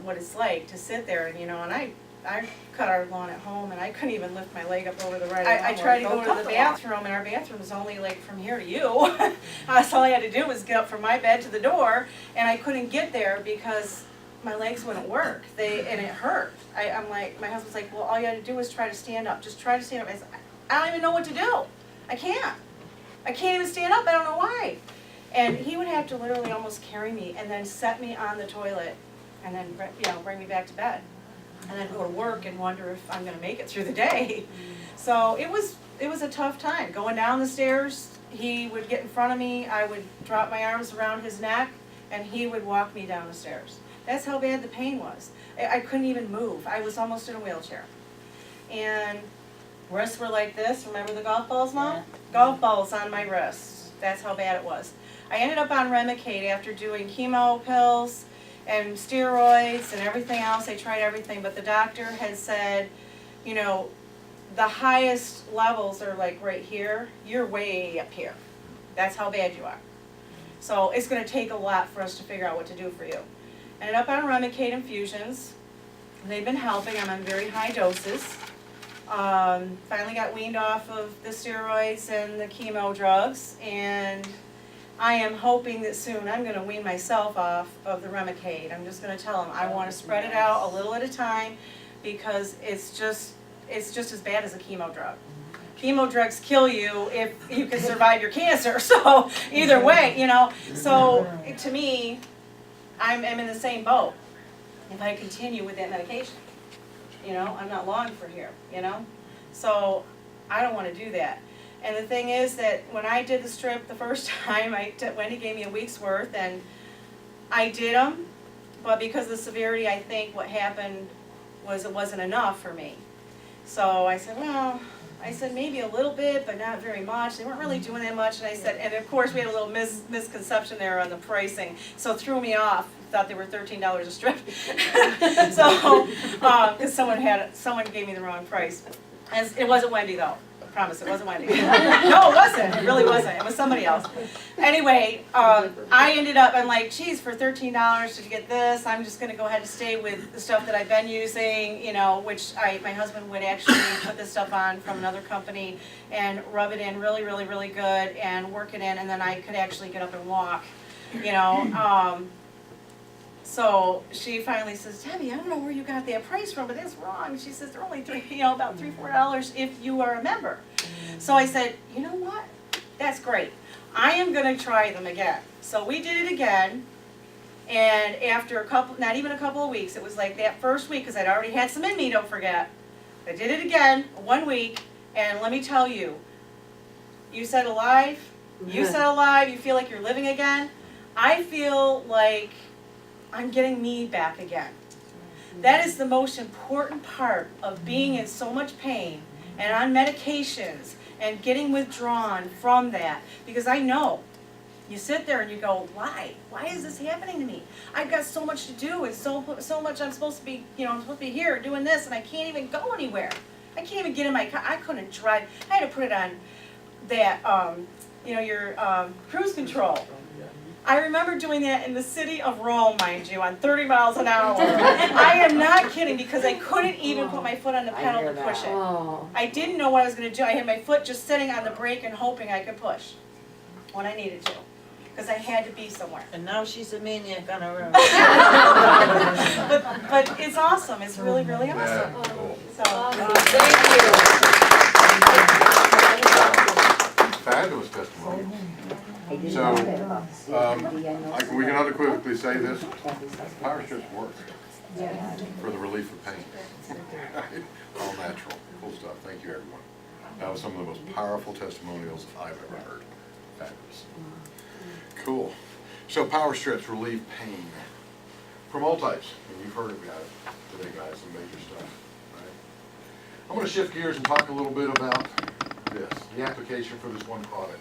Speaker 8: what it's like to sit there and, you know, and I I cut our lawn at home and I couldn't even lift my leg up over the right
Speaker 2: I tried to go to
Speaker 8: cut
Speaker 2: the
Speaker 8: lawn.
Speaker 2: bathroom
Speaker 8: And our bathroom is only like from here to you. That's all I had to do was get up from my bed to the door, and I couldn't get there because my legs wouldn't work. And it hurt. I'm like, my husband's like, well, all you had to do was try to stand up. Just try to stand up. I said, I don't even know what to do. I can't even stand up. I don't know why. And he would have to literally almost carry me and then set me on the toilet and then, bring me back to bed. And then go to work and wonder if I'm gonna make it through the day. So it was a tough time. Going down the stairs, he would get in front of me, I would drop my arms around his neck, and he would walk me down the stairs. That's how bad the pain was. I couldn't even move. I was almost in a wheelchair. And wrists were like this. Remember the golf balls, Mom? Golf balls on my wrists. That's how bad it was. I ended up on Remicade after doing chemo pills and steroids and everything else. I tried everything, but the doctor had said, the highest levels are like right here. You're way up here. That's how bad you are. So it's going to take a lot for us to figure out what to do for you. Ended up on Remicade infusions. They've been helping. I'm on very high doses. Finally got weaned off of the steroids and the chemo drugs, and I am hoping that soon I'm going to wean myself off of the Remicade. I'm just going to tell them I want to spread it out a little at a time because it's just as bad as a chemo drug. Chemo drugs kill you if you can survive your cancer. So either way, So to me, I'm in the same boat. If I continue with that medication, I'm not long for here. So I don't want to do that. And the thing is that when I did the strip the first time, Wendy gave me a week's worth, and I did them, but because of the severity, I think what happened was it wasn't enough for me. So I said, maybe a little bit, but not very much. They weren't really doing that much, and I said, and of course we had a little misconception there on the pricing, so it threw me off. Thought they were $13 a strip. So, because someone gave me the wrong price. And it wasn't Wendy though. I promise it wasn't Wendy. No, it wasn't. It really wasn't. It was somebody else. Anyway, I ended up, I'm like, geez, for $13 to get this, I'm just going to go ahead and stay with the stuff that I've been using, which my husband would actually put this stuff on from another company and rub it in really, really, really good and work it in, and then I could actually get up and walk, So she finally says, Debbie, I don't know where you got that price from, but that's wrong. She says they're only about $3-4 if you are a member. So I said, you know what? That's great. I am going to try them again. So we did it again, and after not even a couple of weeks, it was like that first week, because I'd already had some in me, don't forget. I did it again, 1 week, and let me tell you, you said alive, you feel like you're living again. I feel like I'm getting me back again. That is the most important part of being in so much pain and on medications and getting withdrawn from that. Because I know, you sit there and you go, why? Why is this happening to me? I've got so much to do and so much I'm supposed to be, I'm supposed to be here doing this, and I can't even go anywhere. I can't even get in my car. I couldn't drive. I had to put it on that, your cruise control. I remember doing that in the city of Rome, mind you, on 30 miles an hour. I am not kidding, because I couldn't even put my foot on the pedal to push it. I didn't know what I was going to do. I had my foot just sitting on the brake and hoping I could push when I needed to, because I had to be somewhere.
Speaker 7: And now she's a maniac on her own.
Speaker 8: But it's awesome. It's really, really awesome.
Speaker 4: Yeah, cool.
Speaker 8: So,
Speaker 4: Fabulous testimony. So, we can unequivocally say this, power strips work for the relief of pain. All natural, cool stuff. Thank you, everyone. That was some of the most powerful testimonials I've ever heard. Fabulous. Cool. So power strips relieve pain from all types. And you've heard about it today, guys, some major stuff. Right? I'm going to shift gears and talk a little bit about this. The application for this one product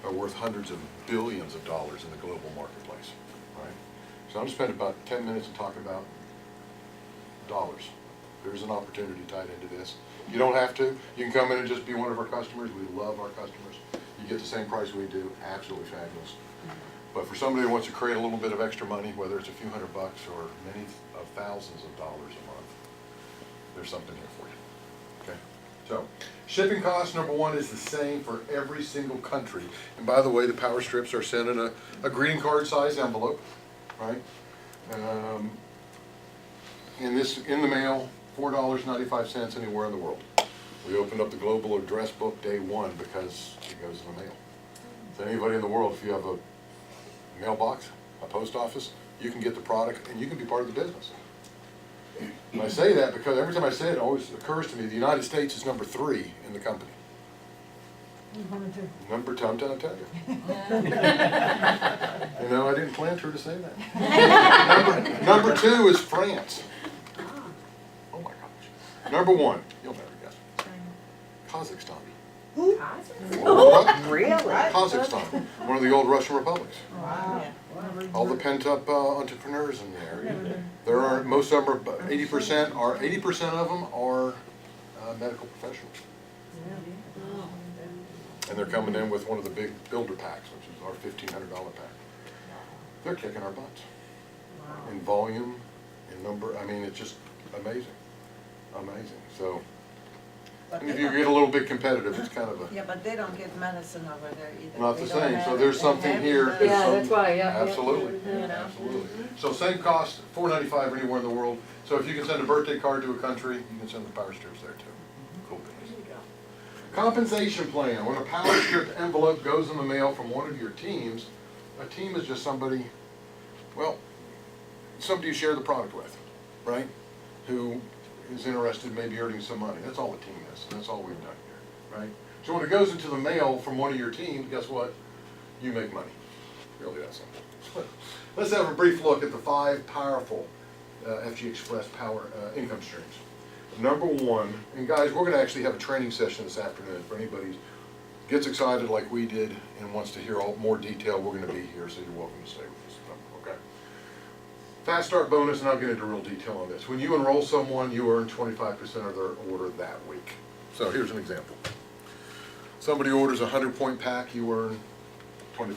Speaker 4: are worth hundreds of billions of dollars in the global marketplace. Right? So I'm going to spend about 10 minutes and talk about dollars. There's an opportunity tied into this. You don't have to. You can come in and just be one of our customers. We love our customers. You get the same price we do. Absolutely fabulous. But for somebody who wants to create a little bit of extra money, whether it's a few $100 or many of thousands of dollars a month, there's something here for you. Okay? So, shipping cost, number one, is the same for every single country. And by the way, the power strips are sent in a greeting card size envelope, right? In the mail, $4.95 anywhere in the world. We opened up the global address book day one because it goes in the mail. So anybody in the world, if you have a mailbox, a post office, you can get the product and you can be part of the business. And I say that because every time I say it, it always occurs to me, the United States is number 3 in the company. Number 2, I'm trying to tell you. You know, I didn't plan for her to say that. Number 2 is France. Oh my gosh. Number 1, you'll never guess. Kazakhstan.
Speaker 12: Really?
Speaker 4: Kazakhstan, one of the old Russian republics.
Speaker 7: Wow.
Speaker 4: All the pent-up entrepreneurs in the area. There are, most of them are, 80% of them are medical professionals. And they're coming in with one of the big builder packs, which is our $1,500 pack. They're kicking our butts. In volume, in number, I mean, it's just amazing. Amazing. So,
Speaker 7: But
Speaker 4: if
Speaker 7: they
Speaker 4: you
Speaker 7: don't-
Speaker 4: get a little bit competitive, it's kind of a,
Speaker 7: Yeah, but they don't get medicine over there either.
Speaker 4: not
Speaker 7: They
Speaker 4: the
Speaker 7: don't
Speaker 4: same.
Speaker 7: have
Speaker 4: So
Speaker 7: it.
Speaker 4: there's
Speaker 7: They
Speaker 4: something
Speaker 7: have
Speaker 4: here.
Speaker 7: medicine.
Speaker 10: Yeah, that's why, yeah.
Speaker 4: Absolutely.
Speaker 7: You know.
Speaker 4: Absolutely. So same cost, $4.95 anywhere in the world. So if you can send a birthday card to a country, you can send the power strips there too. Cool business. Compensation plan. When a power strip envelope goes in the mail from one of your teams, a team is just somebody, well, somebody you share the product with, right? Who is interested in maybe earning some money. That's all a team is. That's all we've done here, right? So when it goes into the mail from one of your teams, guess what? You make money. Really that simple. Let's have a brief look at the 5 powerful FGXpress power income streams. Number 1, and guys, we're going to actually have a training session this afternoon for anybody who gets excited like we did and wants to hear more detail. We're going to be here, so you're welcome to stay with us. Okay. Fast start bonus, and I'll get into real detail on this. When you enroll someone, you earn 25% of their order that week. So here's an example. Somebody orders a 100-point pack, you earn $25.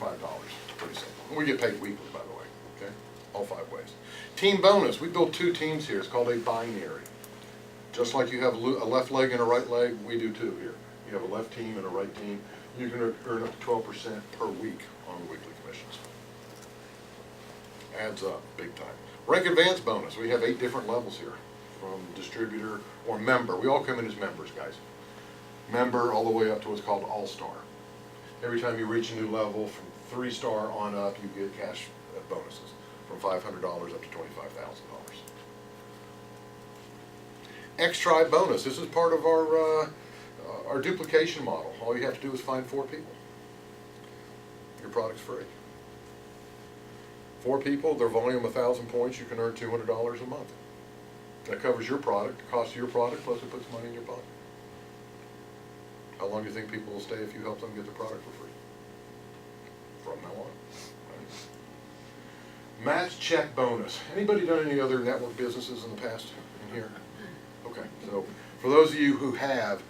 Speaker 4: Pretty simple. And we get paid weekly, by the way. Okay, all 5 ways. Team bonus. We build 2 teams here. It's called a binary. Just like you have a left leg and a right leg, we do too here. You have a left team and a right team. You can earn up to 12% per week on the weekly commissions. Adds up big time. Rank advance bonus. We have 8 different levels here, from distributor or member. We all come in as members, guys. Member all the way up to what's called all-star. Every time you reach a new level, from 3-star on up, you get cash bonuses from $500 up to $25,000. X-Tribe bonus. This is part of our duplication model. All you have to do is find 4 people. Your product's free. 4 people, their volume 1,000 points, you can earn $200 a month. That covers your product, the cost of your product, plus it puts money in your pocket. How long do you think people will stay if you help them get the product for free? From now on. Right? Match check bonus. Anybody done any other network businesses in the past in here? Okay, so for those of you who have,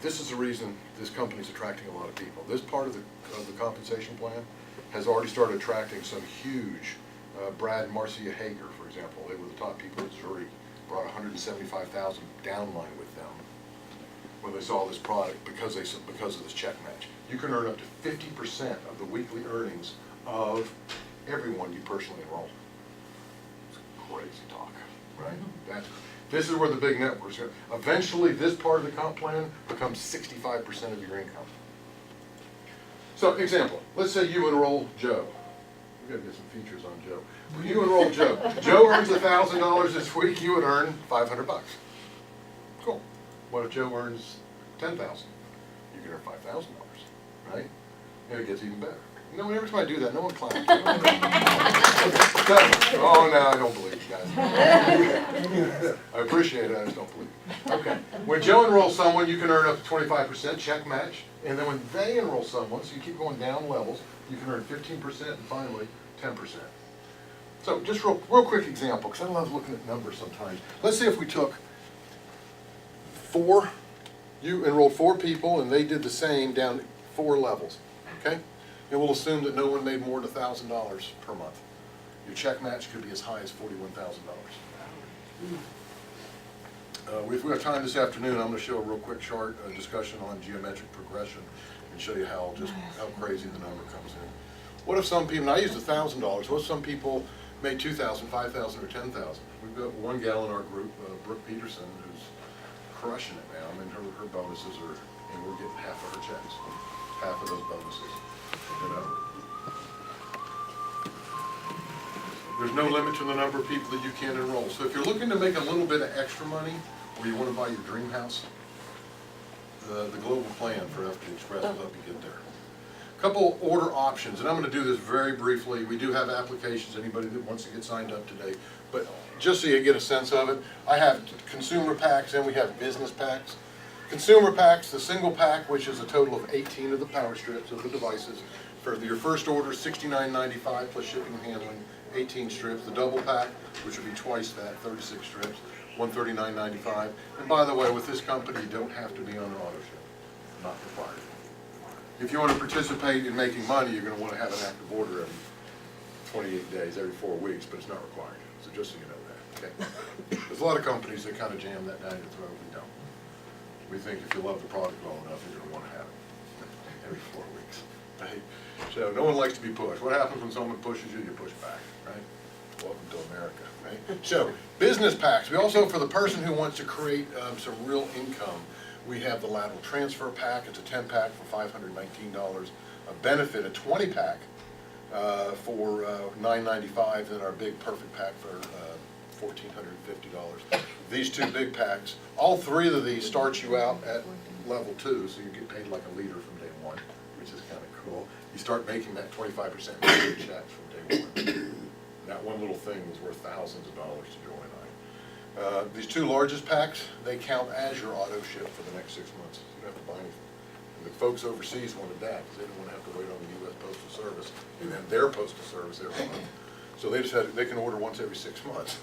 Speaker 4: this is the reason this company's attracting a lot of people. This part of the compensation plan has already started attracting some huge, Brad and Marcia Hager, for example, they were the top people at Zurich, brought 175,000 downline with them when they saw this product because of this check match. You can earn up to 50% of the weekly earnings of everyone you personally enroll. It's crazy talk, right? This is where the big networks are. Eventually, this part of the comp plan becomes 65% of your income. So, example, let's say you enroll Joe. We've got to get some features on Joe. When you enroll Joe, Joe earns $1,000 this week, you would earn $500. Cool. What if Joe earns $10,000? You can earn $5,000, right? And it gets even better. No, every time I do that, no one claps. Oh, no, I don't believe you guys. I appreciate it, I just don't believe it. Okay. When Joe enrolls someone, you can earn up to 25%, check match. And then when they enroll someone, so you keep going down levels, you can earn 15% and finally 10%. So just real quick example, because I love looking at numbers sometimes. Let's say if we took you enrolled 4 people and they did the same down 4 levels, okay? And we'll assume that no one made more than $1,000 per month. Your check match could be as high as $41,000. If we have time this afternoon, I'm going to show a real quick chart, a discussion on geometric progression, and show you how crazy the number comes in. What if some people, and I used $1,000, what if some people made 2,000, 5,000, or 10,000? We've got one gal in our group, Brooke Peterson, who's crushing it now. I mean, her bonuses are, and we're getting half of her checks, half of those bonuses, you know? There's no limit to the number of people that you can enroll. So if you're looking to make a little bit of extra money, or you want to buy your dream house, the global plan for FGXpress will help you get there. A couple order options, and I'm going to do this very briefly. We do have applications, anybody that wants to get signed up today, but just so you get a sense of it, I have consumer packs and we have business packs. Consumer packs, the single pack, which is a total of 18 of the power strips of the devices. For your first order, $69.95 plus shipping and handling, 18 strips. The double pack, which would be twice that, 36 strips, $139.95. And by the way, with this company, you don't have to be on an auto ship, not required. If you want to participate in making money, you're going to want to have an active order every 28 days, every 4 weeks, but it's not required. So just so you know that, okay? There's a lot of companies that kind of jam that down your throat. We don't. We think if you love the product well enough, you're going to want to have it every 4 weeks, right? So no one likes to be pushed. What happens when someone pushes you? You push back, right? Welcome to America, right? So business packs. We also, for the person who wants to create some real income, we have the lateral transfer pack. It's a 10 pack for $519. A benefit, a 20 pack for $995. And our big perfect pack for $1,450. These two big packs, all three of these start you out at level 2, so you get paid like a leader from day 1, which is kind of cool. You start making that 25% checks from day 1. That one little thing is worth thousands of dollars to Joy and I. These two largest packs, they count as your auto ship for the next 6 months. You don't have to buy anything. And the folks overseas wanted that because they didn't want to have to wait on the U.S. Postal Service and then their postal service every month. So they just they can order once every 6 months.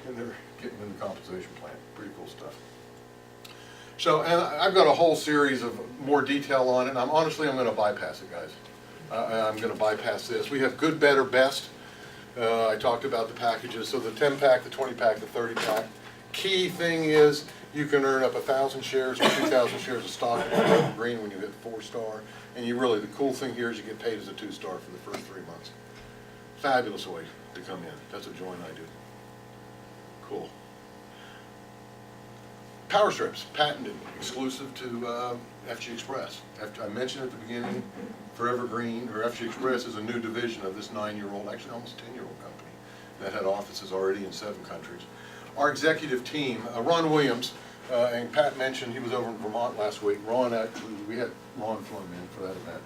Speaker 4: And they're getting in the compensation plan. Pretty cool stuff. So, and I've got a whole series of more detail on it. I'm going to bypass it, guys. I'm going to bypass this. We have good, better, best. I talked about the packages. So the 10 pack, the 20 pack, the 30 pack. Key thing is you can earn up 1,000 shares or 2,000 shares of stock on green when you hit 4-star. And you really, the cool thing here is you get paid as a 2-star for the first 3 months. Fabulous way to come in. That's what Joy and I do. Cool. Power strips, patented, exclusive to FGXpress. I mentioned at the beginning, Forever Green, or FGXpress, is a new division of this 9-year-old, actually almost 10-year-old company that had offices already in 7 countries. Our executive team, Ron Williams, and Pat mentioned he was over in Vermont last week. Ron, actually, we had Ron flown in for that event.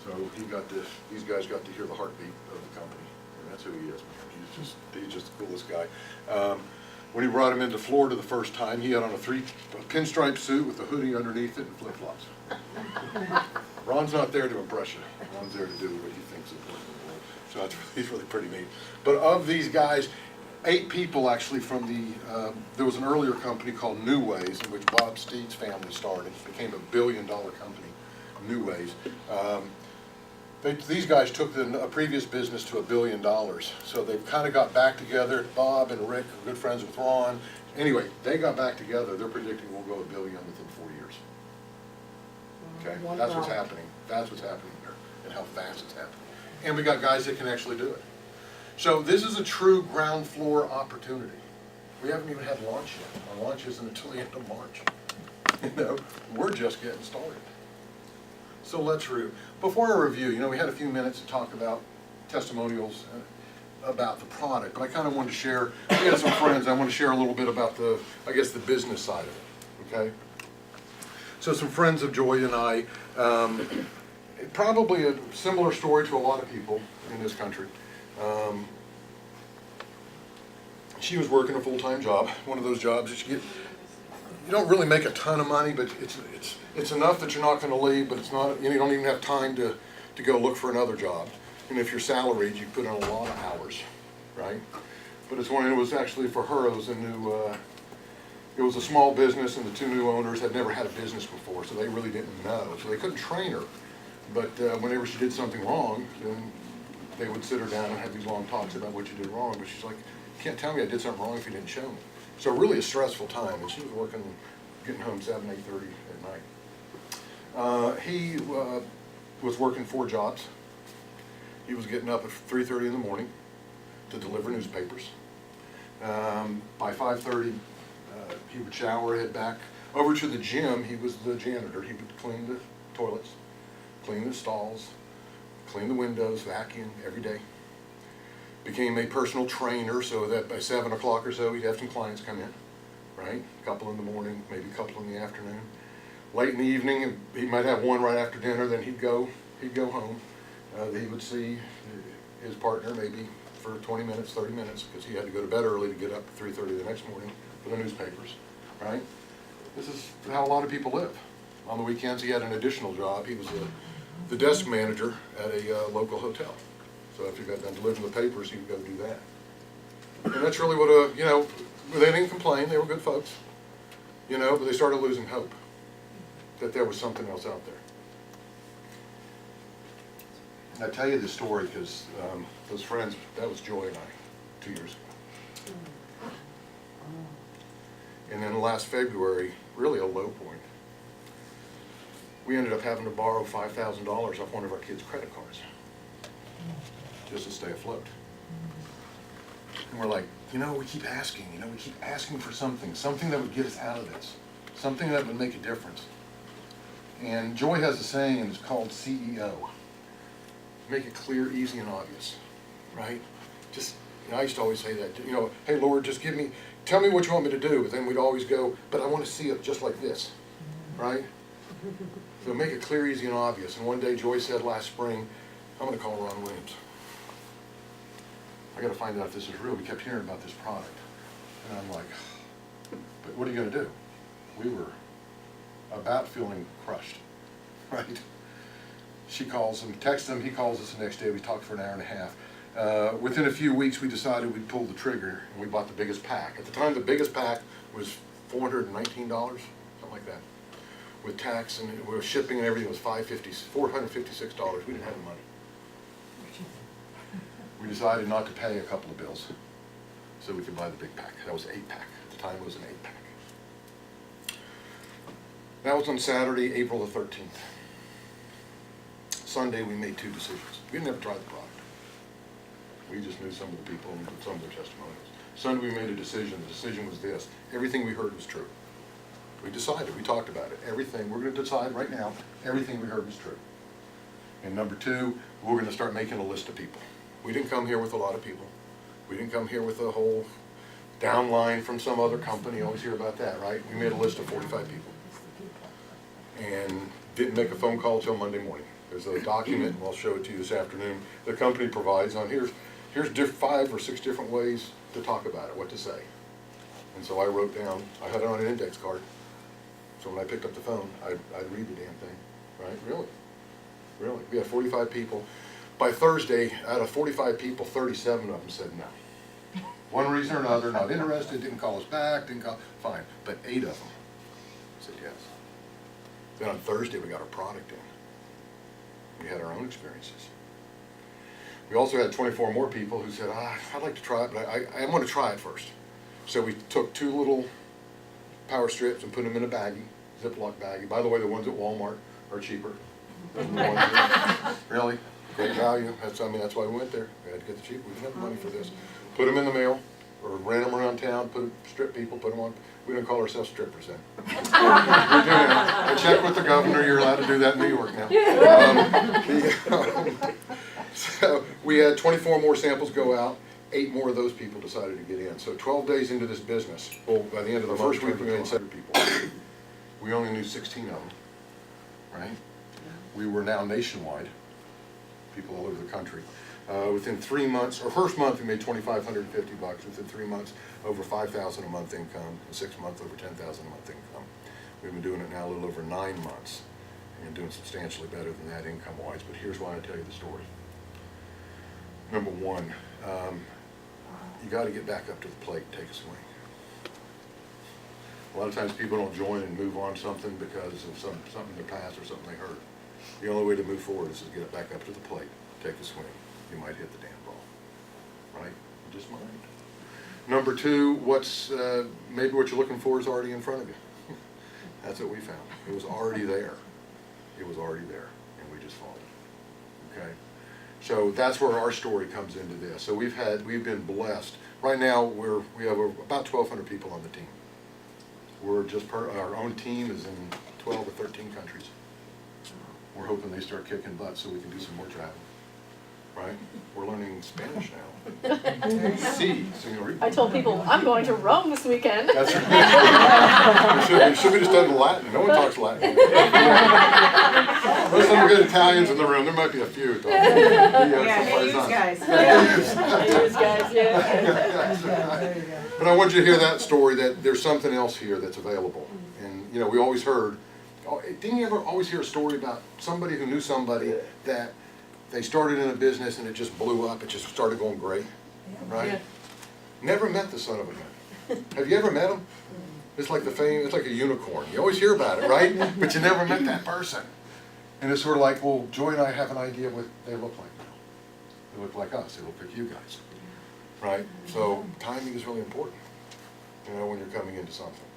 Speaker 4: So he got this, these guys got to hear the heartbeat of the company. And that's who he is. He's just the coolest guy. When he brought him into Florida the first time, he had on a pinstripe suit with a hoodie underneath it and flip-flops. Ron's not there to impress you. Ron's there to do what he thinks is important in the world. So he's really pretty neat. But of these guys, 8 people actually from the, there was an earlier company called New Ways, in which Bob Steed's family started. It became a $1 billion company, New Ways. These guys took a previous business to $1 billion, so they've kind of got back together. Bob and Rick are good friends with Ron. Anyway, they got back together. They're predicting we'll go $1 billion within 4 years. Okay, that's what's happening. That's what's happening there, and how fast it's happening. And we got guys that can actually do it. So this is a true ground floor opportunity. We haven't even had launch yet. Our launch isn't until the end of March. You know, we're just getting started. So let's review. Before I review, you know, we had a few minutes to talk about testimonials about the product, but I kind of wanted to share, we had some friends, I want to share a little bit about the, I guess, the business side of it, okay? So some friends of Joy and I, probably a similar story to a lot of people in this country. She was working a full-time job, one of those jobs that you don't really make a ton of money, but it's enough that you're not going to leave, but it's not, you don't even have time to go look for another job. And if you're salaried, you put in a lot of hours, right? But it's one, it was actually for her, it was a new, it was a small business, and the 2 new owners had never had a business before, so they really didn't know. So they couldn't train her. But whenever she did something wrong, then they would sit her down and have these long talks about what you did wrong. But she's like, you can't tell me I did something wrong if you didn't show me. So really a stressful time, and she was working, getting home 7, 8:30 at night. He was working 4 jobs. He was getting up at 3:30 in the morning to deliver newspapers. By 5:30, he would shower, head back over to the gym. He was the janitor. He would clean the toilets, clean the stalls, clean the windows, vacuum every day. Became a personal trainer, so that by 7 o'clock or so, he'd have some clients come in, right? A couple in the morning, maybe a couple in the afternoon. Late in the evening, he might have one right after dinner, then he'd go home. He would see his partner maybe for 20 minutes, 30 minutes, because he had to go to bed early to get up at 3:30 the next morning for the newspapers, right? This is how a lot of people live. On the weekends, he had an additional job. He was the desk manager at a local hotel. So after he got done delivering the papers, he would go do that. And that's really what, they didn't complain. They were good folks, but they started losing hope that there was something else out there. I tell you this story because those friends, that was Joy and I, 2 years ago. And then last February, really a low point, we ended up having to borrow $5,000 off one of our kids' credit cards just to stay afloat. And we're like, we keep asking for something that would get us out of this, something that would make a difference. And Joy has a saying, and it's called CEO. Make it clear, easy, and obvious, right? Just, I used to always say that, hey Lord, just tell me what you want me to do, but then we'd always go, but I want to see it just like this, right? So make it clear, easy, and obvious. And one day Joy said last spring, I'm going to call Ron Williams. I got to find out if this is real. We kept hearing about this product. And I'm like, but what are you going to do? We were about feeling crushed, right? She calls him, texts him, he calls us the next day. We talked for an hour and a half. Within a few weeks, we decided we'd pull the trigger, and we bought the biggest pack. At the time, the biggest pack was $419, something like that. With tax and with shipping and everything, it was $456. We didn't have the money. We decided not to pay a couple of bills so we could buy the big pack. That was an 8-pack. At the time, it was an 8-pack. That was on Saturday, April the 13th. Sunday, we made 2 decisions. We didn't ever try the product. We just knew some of the people and some of their testimonials. Sunday, we made a decision. The decision was this. Everything we heard was true. We decided. We talked about it. Everything. We're going to decide right now, everything we heard was true. And number 2, we're going to start making a list of people. We didn't come here with a lot of people. We didn't come here with a whole downline from some other company. You always hear about that, right? We made a list of 45 people. And didn't make a phone call till Monday morning. There's a document, and I'll show it to you this afternoon, the company provides on here's 5 or 6 different ways to talk about it, what to say. And so I wrote down, I had it on an index card. So when I picked up the phone, I'd read the damn thing, right? Really. We had 45 people. By Thursday, out of 45 people, 37 of them said no. One reason or another, not interested, didn't call us back, fine. But 8 of them said yes. Then on Thursday, we got our product in. We had our own experiences. We also had 24 more people who said, I'd like to try it, but I want to try it first. So we took 2 little power strips and put them in a baggie, Ziploc baggie. By the way, the ones at Walmart are cheaper than the ones that, really, great value. That's why we went there. We had to get the cheap. We didn't have the money for this. Put them in the mail, or ran them around town, strip people, put them on. We didn't call ourselves strippers then. We do now. I checked with the governor. You're allowed to do that in New York now. So we had 24 more samples go out. 8 more of those people decided to get in. So 12 days into this business, well, by the end of the first week, we made 7 people. We only knew 16 of them, right? We were now nationwide, people all over the country. Within 3 months, or first month, we made $2,550. Within 3 months, over $5,000 a month income. In 6 months, over $10,000 a month income. We've been doing it now a little over 9 months, and doing substantially better than that income-wise. But here's why I tell you the story. Number 1. You got to get back up to the plate and take a swing. A lot of times people don't join and move on something because of something in the past or something they heard. The only way to move forward is to get it back up to the plate, take a swing. You might hit the damn ball, right? You just might. Number two, maybe what you're looking for is already in front of you. That's what we found. It was already there. It was already there, and we just followed it. Okay? So that's where our story comes into this. So we've been blessed. Right now, we have about 1,200 people on the team. Our own team is in 12 or 13 countries. We're hoping they start kicking butt so we can do some more travel. Right? We're learning Spanish now. Sí, señorita.
Speaker 10: I told people, I'm going to Rome this weekend.
Speaker 4: That's right. We should be just done Latin. No one talks Latin. There's some good Italians in the room. There might be a few.
Speaker 8: Hey, you guys.
Speaker 4: But I want you to hear that story, that there's something else here that's available. And, you know, we always heard, didn't you ever always hear a story about somebody who knew somebody that they started in a business and it just blew up, it just started going great, right?
Speaker 10: Yeah.
Speaker 4: Never met the son of a gun. Have you ever met him? It's like it's like a unicorn. You always hear about it, right? But you never met that person. And it's sort of like, well, Joy and I have an idea of what they look like now. They look like us. They look like you guys, right? So timing is really important, you know, when you're coming into something.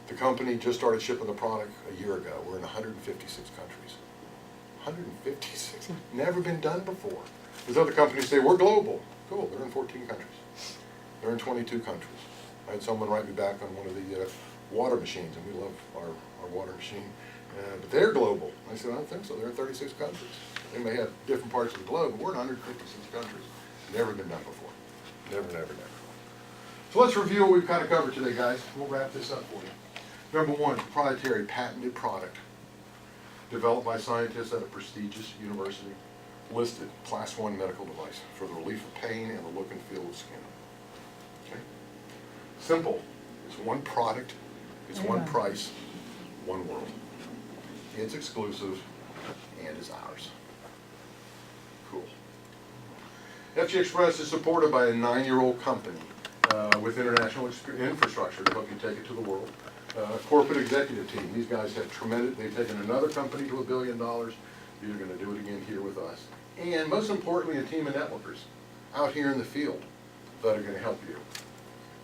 Speaker 4: The company just started shipping the product a year ago. We're in 156 countries. 156. Never been done before. There's other companies say, we're global. Cool, they're in 14 countries. They're in 22 countries. I had someone write me back on one of the water machines, and we love our water machine. But they're global. I said, I don't think so. They're in 36 countries. They may have different parts of the globe, but we're in 156 countries. Never been done before. Never, never, never. So let's review what we've kind of covered today, guys. We'll wrap this up for you. Number one, proprietary patented product. Developed by scientists at a prestigious university, listed class 1 medical device for the relief of pain and the look and feel of skin. Okay? Simple. It's one product, it's one price, one world. It's exclusive and it's ours. Cool. FGXpress is supported by a 9-year-old company with international infrastructure to help you take it to the world. Corporate executive team. These guys have tremendous, they've taken another company to $1 billion. They're going to do it again here with us. And most importantly, a team of networkers out here in the field that are going to help you.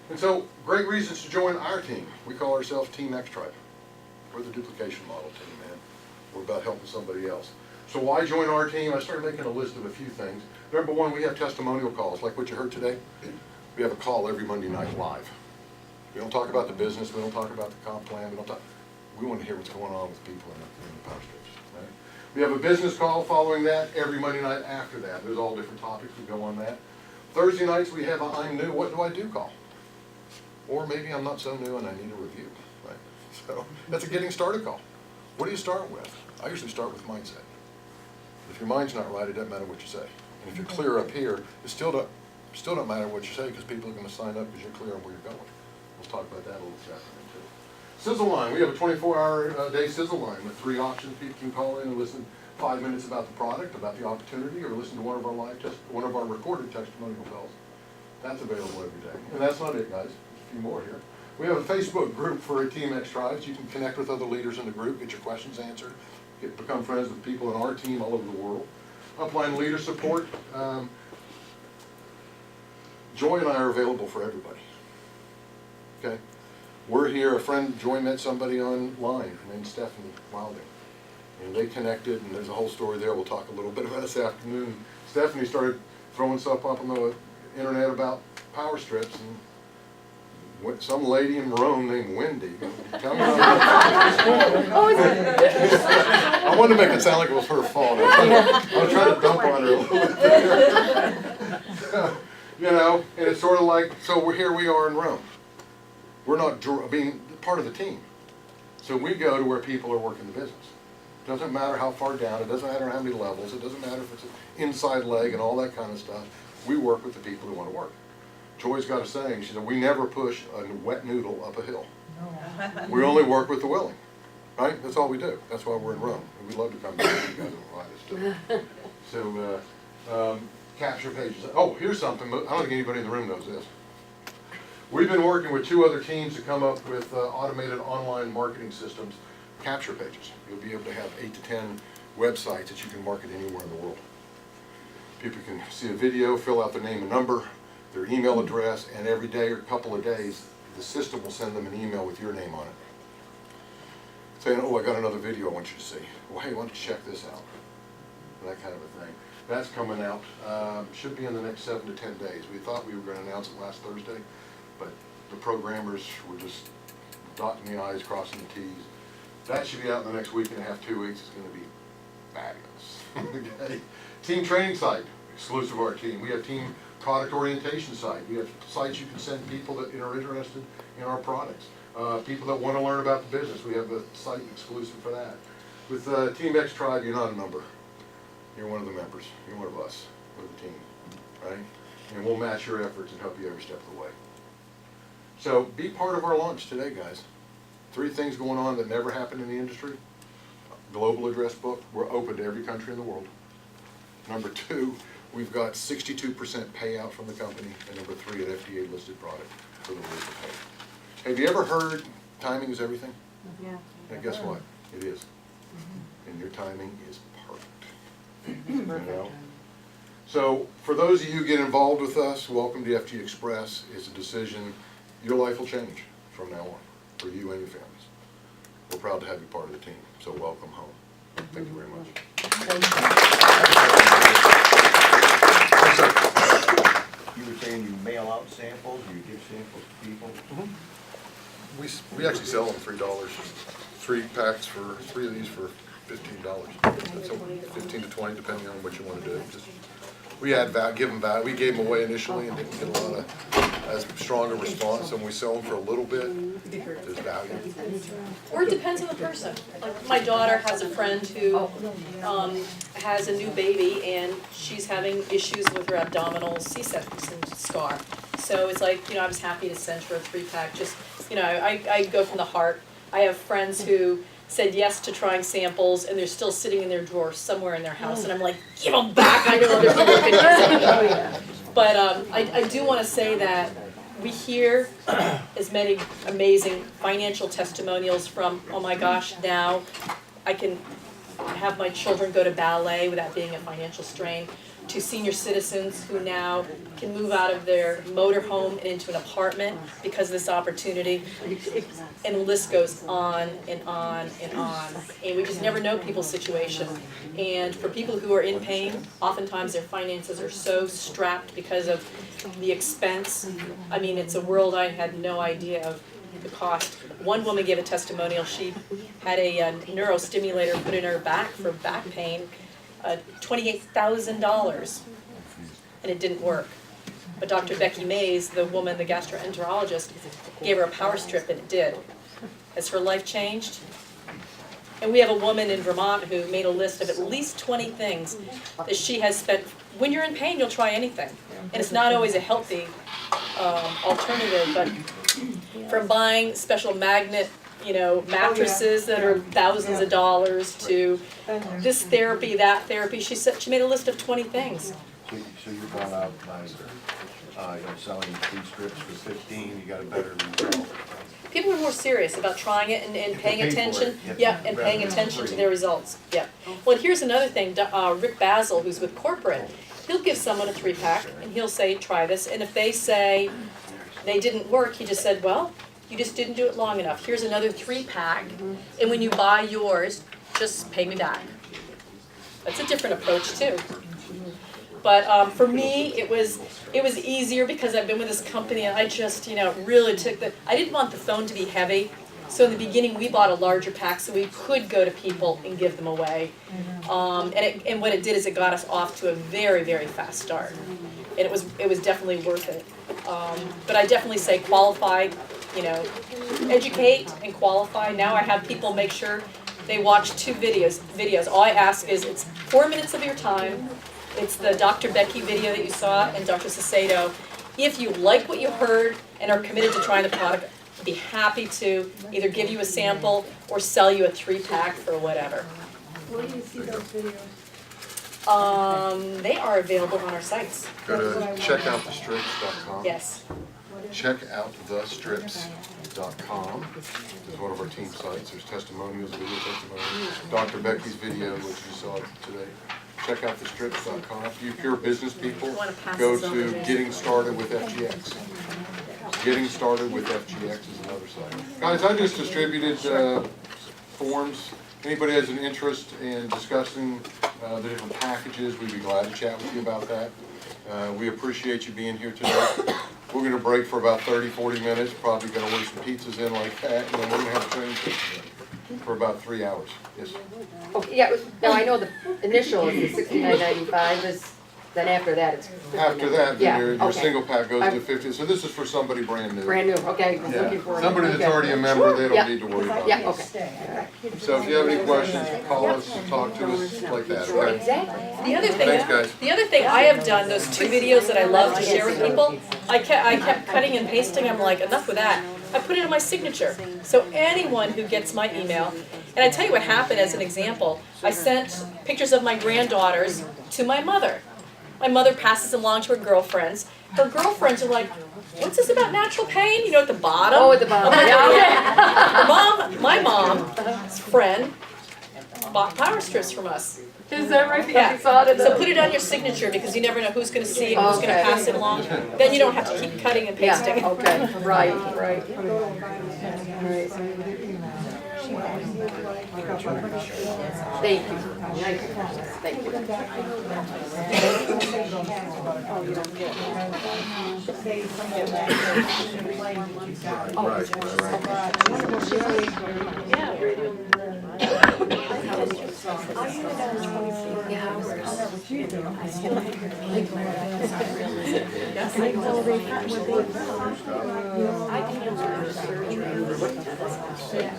Speaker 4: And so, great reasons to join our team. We call ourselves Team X-Tribe. We're the duplication model team, man. We're about helping somebody else. So why join our team? I started making a list of a few things. Number one, we have testimonial calls, like what you heard today. We have a call every Monday night live. We don't talk about the business, we don't talk about the comp plan, we want to hear what's going on with people in the power strips, right? We have a business call following that every Monday night after that. There's all different topics that go on that. Thursday nights we have a I'm new, what do I do call? Or maybe I'm not so new and I need a review, right? So that's a getting started call. What do you start with? I usually start with mindset. If your mind's not right, it doesn't matter what you say. And if you're clear up here, it still don't matter what you say because people are going to sign up because you're clear on where you're going. We'll talk about that a little this afternoon too. Sizzle line. We have a 24-hour day sizzle line with 3 options. People can call in and listen 5 minutes about the product, about the opportunity, or listen to one of our recorded testimonial calls. That's available every day. And that's not it, guys. There's a few more here. We have a Facebook group for Team X Tribes. You can connect with other leaders in the group, get your questions answered, become friends with people in our team all over the world. Upline leader support. Joy and I are available for everybody. Okay? We're here, a friend, Joy met somebody online named Stephanie Wilding. And they connected, and there's a whole story there we'll talk a little bit about this afternoon. Stephanie started throwing stuff up on the internet about power strips, and some lady in Rome named Wendy. Tell me about that. I wanted to make it sound like it was her fault. I was trying to dump on her a little bit. You know, and it's sort of like, so we are in Rome. We're not being part of the team. So we go to where people are working the business. It doesn't matter how far down, it doesn't matter how many levels, it doesn't matter if it's an inside leg and all that kind of stuff. We work with the people who want to work. Joy's got a saying, she said, we never push a wet noodle up a hill. We only work with the willing. Right? That's all we do. That's why we're in Rome. And we'd love to come back and you guys will ride us too. So, capture pages. Oh, here's something. I don't think anybody in the room knows this. We've been working with 2 other teams to come up with automated online marketing systems, capture pages. You'll be able to have 8 to 10 websites that you can market anywhere in the world. People can see a video, fill out their name and number, their email address, and every day or couple of days, the system will send them an email with your name on it, saying, oh, I got another video I want you to see. Well, hey, why don't you check this out? That kind of a thing. That's coming out, should be in the next 7 to 10 days. We thought we were going to announce it last Thursday, but the programmers were just dotting the I's, crossing the T's. That should be out in the next week and a half, 2 weeks. It's going to be fabulous. Okay. Team training site, exclusive of our team. We have team product orientation site. We have sites you can send people that are interested in our products. People that want to learn about the business, we have a site exclusive for that. With Team X Tribe, you're not a number. You're one of the members. You're one of us. We're the team, right? And we'll match your efforts and help you every step of the way. So be part of our launch today, guys. 3 things going on that never happened in the industry. Global address book. We're open to every country in the world. Number 2, we've got 62% payout from the company. And number 3, an FDA listed product for the rules of pay. Have you ever heard timing is everything?
Speaker 7: Yeah.
Speaker 4: And guess what? It is. And your timing is perfect. You know? So for those of you who get involved with us, welcome to FGXpress. It's a decision. Your life will change from now on for you and your families. We're proud to have you part of the team. So welcome home. Thank you very much.
Speaker 3: You were saying you mail out samples, you give samples to people?
Speaker 4: We actually sell them $3. 3 packs for 3 of these for $15. So 15 to 20 depending on what you want to do. Just, we add value, give them value. We gave them away initially and didn't get a lot of as strong a response. And when we sell them for a little bit, there's value.
Speaker 2: Or it depends on the person. Like my daughter has a friend who has a new baby and she's having issues with her abdominal C-section scar. So it's like, I was happy to send her a 3-pack. Just, I go from the heart. I have friends who said yes to trying samples and they're still sitting in their drawer somewhere in their house and I'm like, give them back, I know other people can use them. But I do want to say that we hear as many amazing financial testimonials from, oh my gosh, now I can have my children go to ballet without being a financial strain, to senior citizens who now can move out of their motorhome and into an apartment because of this opportunity. And the list goes on and on and on. And we just never know people's situation. And for people who are in pain, oftentimes their finances are so strapped because of the expense. I mean, it's a world I had no idea of the cost. One woman gave a testimonial. She had a neurostimulator put in her back for back pain. $28,000, and it didn't work. But Dr. Becky Mays, the woman, the gastroenterologist, gave her a power strip, and it did. Has her life changed? And we have a woman in Vermont who made a list of at least 20 things that she has spent. When you're in pain, you'll try anything. And it's not always a healthy alternative, but from buying special magnet mattresses that are thousands of dollars to this therapy, that therapy. She said she made a list of 20 things.
Speaker 3: So you're going out like, selling 3 strips for 15, you got a better result.
Speaker 2: People are more serious about trying it and paying attention. Yeah, and paying attention to their results. Yeah. Well, here's another thing. Rick Basil, who's with corporate, he'll give someone a 3-pack and he'll say, try this. And if they say they didn't work, he just said, well, you just didn't do it long enough. Here's another 3-pack, and when you buy yours, just pay me back. That's a different approach too. But for me, it was easier because I've been with this company, and I just really took I didn't want the phone to be heavy. So in the beginning, we bought a larger pack so we could go to people and give them away. And what it did is it got us off to a very, very fast start, and it was definitely worth it. But I definitely say qualified. Educate and qualify. Now I have people make sure they watch 2 videos. All I ask is it's 4 minutes of your time. It's the Dr. Becky video that you saw and Dr. Sacedo. If you like what you heard and are committed to trying the product, I'd be happy to either give you a sample or sell you a 3-pack for whatever.
Speaker 11: Where do you see those videos?
Speaker 2: They are available on our sites.
Speaker 4: Go to checkoutthestrips.com.
Speaker 2: Yes.
Speaker 4: Checkoutthestrips.com is one of our team sites. There's testimonials, video testimonials. Dr. Becky's video, which you saw today. check out thestrips.com. If you pure business people,
Speaker 2: I wanna pass
Speaker 4: go
Speaker 2: this over
Speaker 4: to
Speaker 2: to-
Speaker 4: Getting Started with FGX. Getting Started with FGX is another site. Guys, I just distributed forms. Anybody has an interest in discussing the different packages, we'd be glad to chat with you about that. We appreciate you being here today. We're gonna break for about 30-40 minutes, probably gonna order some pizzas in like that, and then we're gonna have a training session for about 3 hours. Yes?
Speaker 13: Okay, yeah, now I know the initial is the $69.95, then after that it's
Speaker 4: After that,
Speaker 13: Yeah,
Speaker 4: then your
Speaker 13: okay.
Speaker 4: single pack goes to
Speaker 13: I'm-
Speaker 4: 50, so this is for somebody brand new.
Speaker 13: brand new, okay, I was
Speaker 4: Yeah.
Speaker 13: looking for it.
Speaker 4: Somebody that's
Speaker 13: Okay.
Speaker 4: already a member, they
Speaker 13: Yeah.
Speaker 4: don't need to worry about
Speaker 13: Yeah,
Speaker 4: it.
Speaker 13: okay.
Speaker 4: So if you have any questions, call us, talk to us like that, okay?
Speaker 13: Exactly.
Speaker 2: The other thing,
Speaker 4: Thanks, guys.
Speaker 2: the other thing I have done, those 2 videos that I love to share with people, I kept cutting and pasting, I'm like, enough with that. I put it in my signature, so anyone who gets my email, and I tell you what happened as an example, I sent pictures of my granddaughters to my mother. My mother passes them along to her girlfriends. Her girlfriends are like, what's this about natural pain? You know, at the bottom.
Speaker 13: Oh, at the bottom, yeah.
Speaker 2: My mom's friend bought power strips from us.
Speaker 13: Is that right?
Speaker 2: Yeah.
Speaker 13: I saw it.
Speaker 2: So put it on your signature because you never know who's gonna see it, who's gonna
Speaker 13: Okay.
Speaker 2: pass it along. Then you don't have to keep cutting and pasting.
Speaker 13: Yeah, okay, right. Thank you. Nice. Thank you.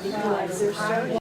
Speaker 11: Because they're starting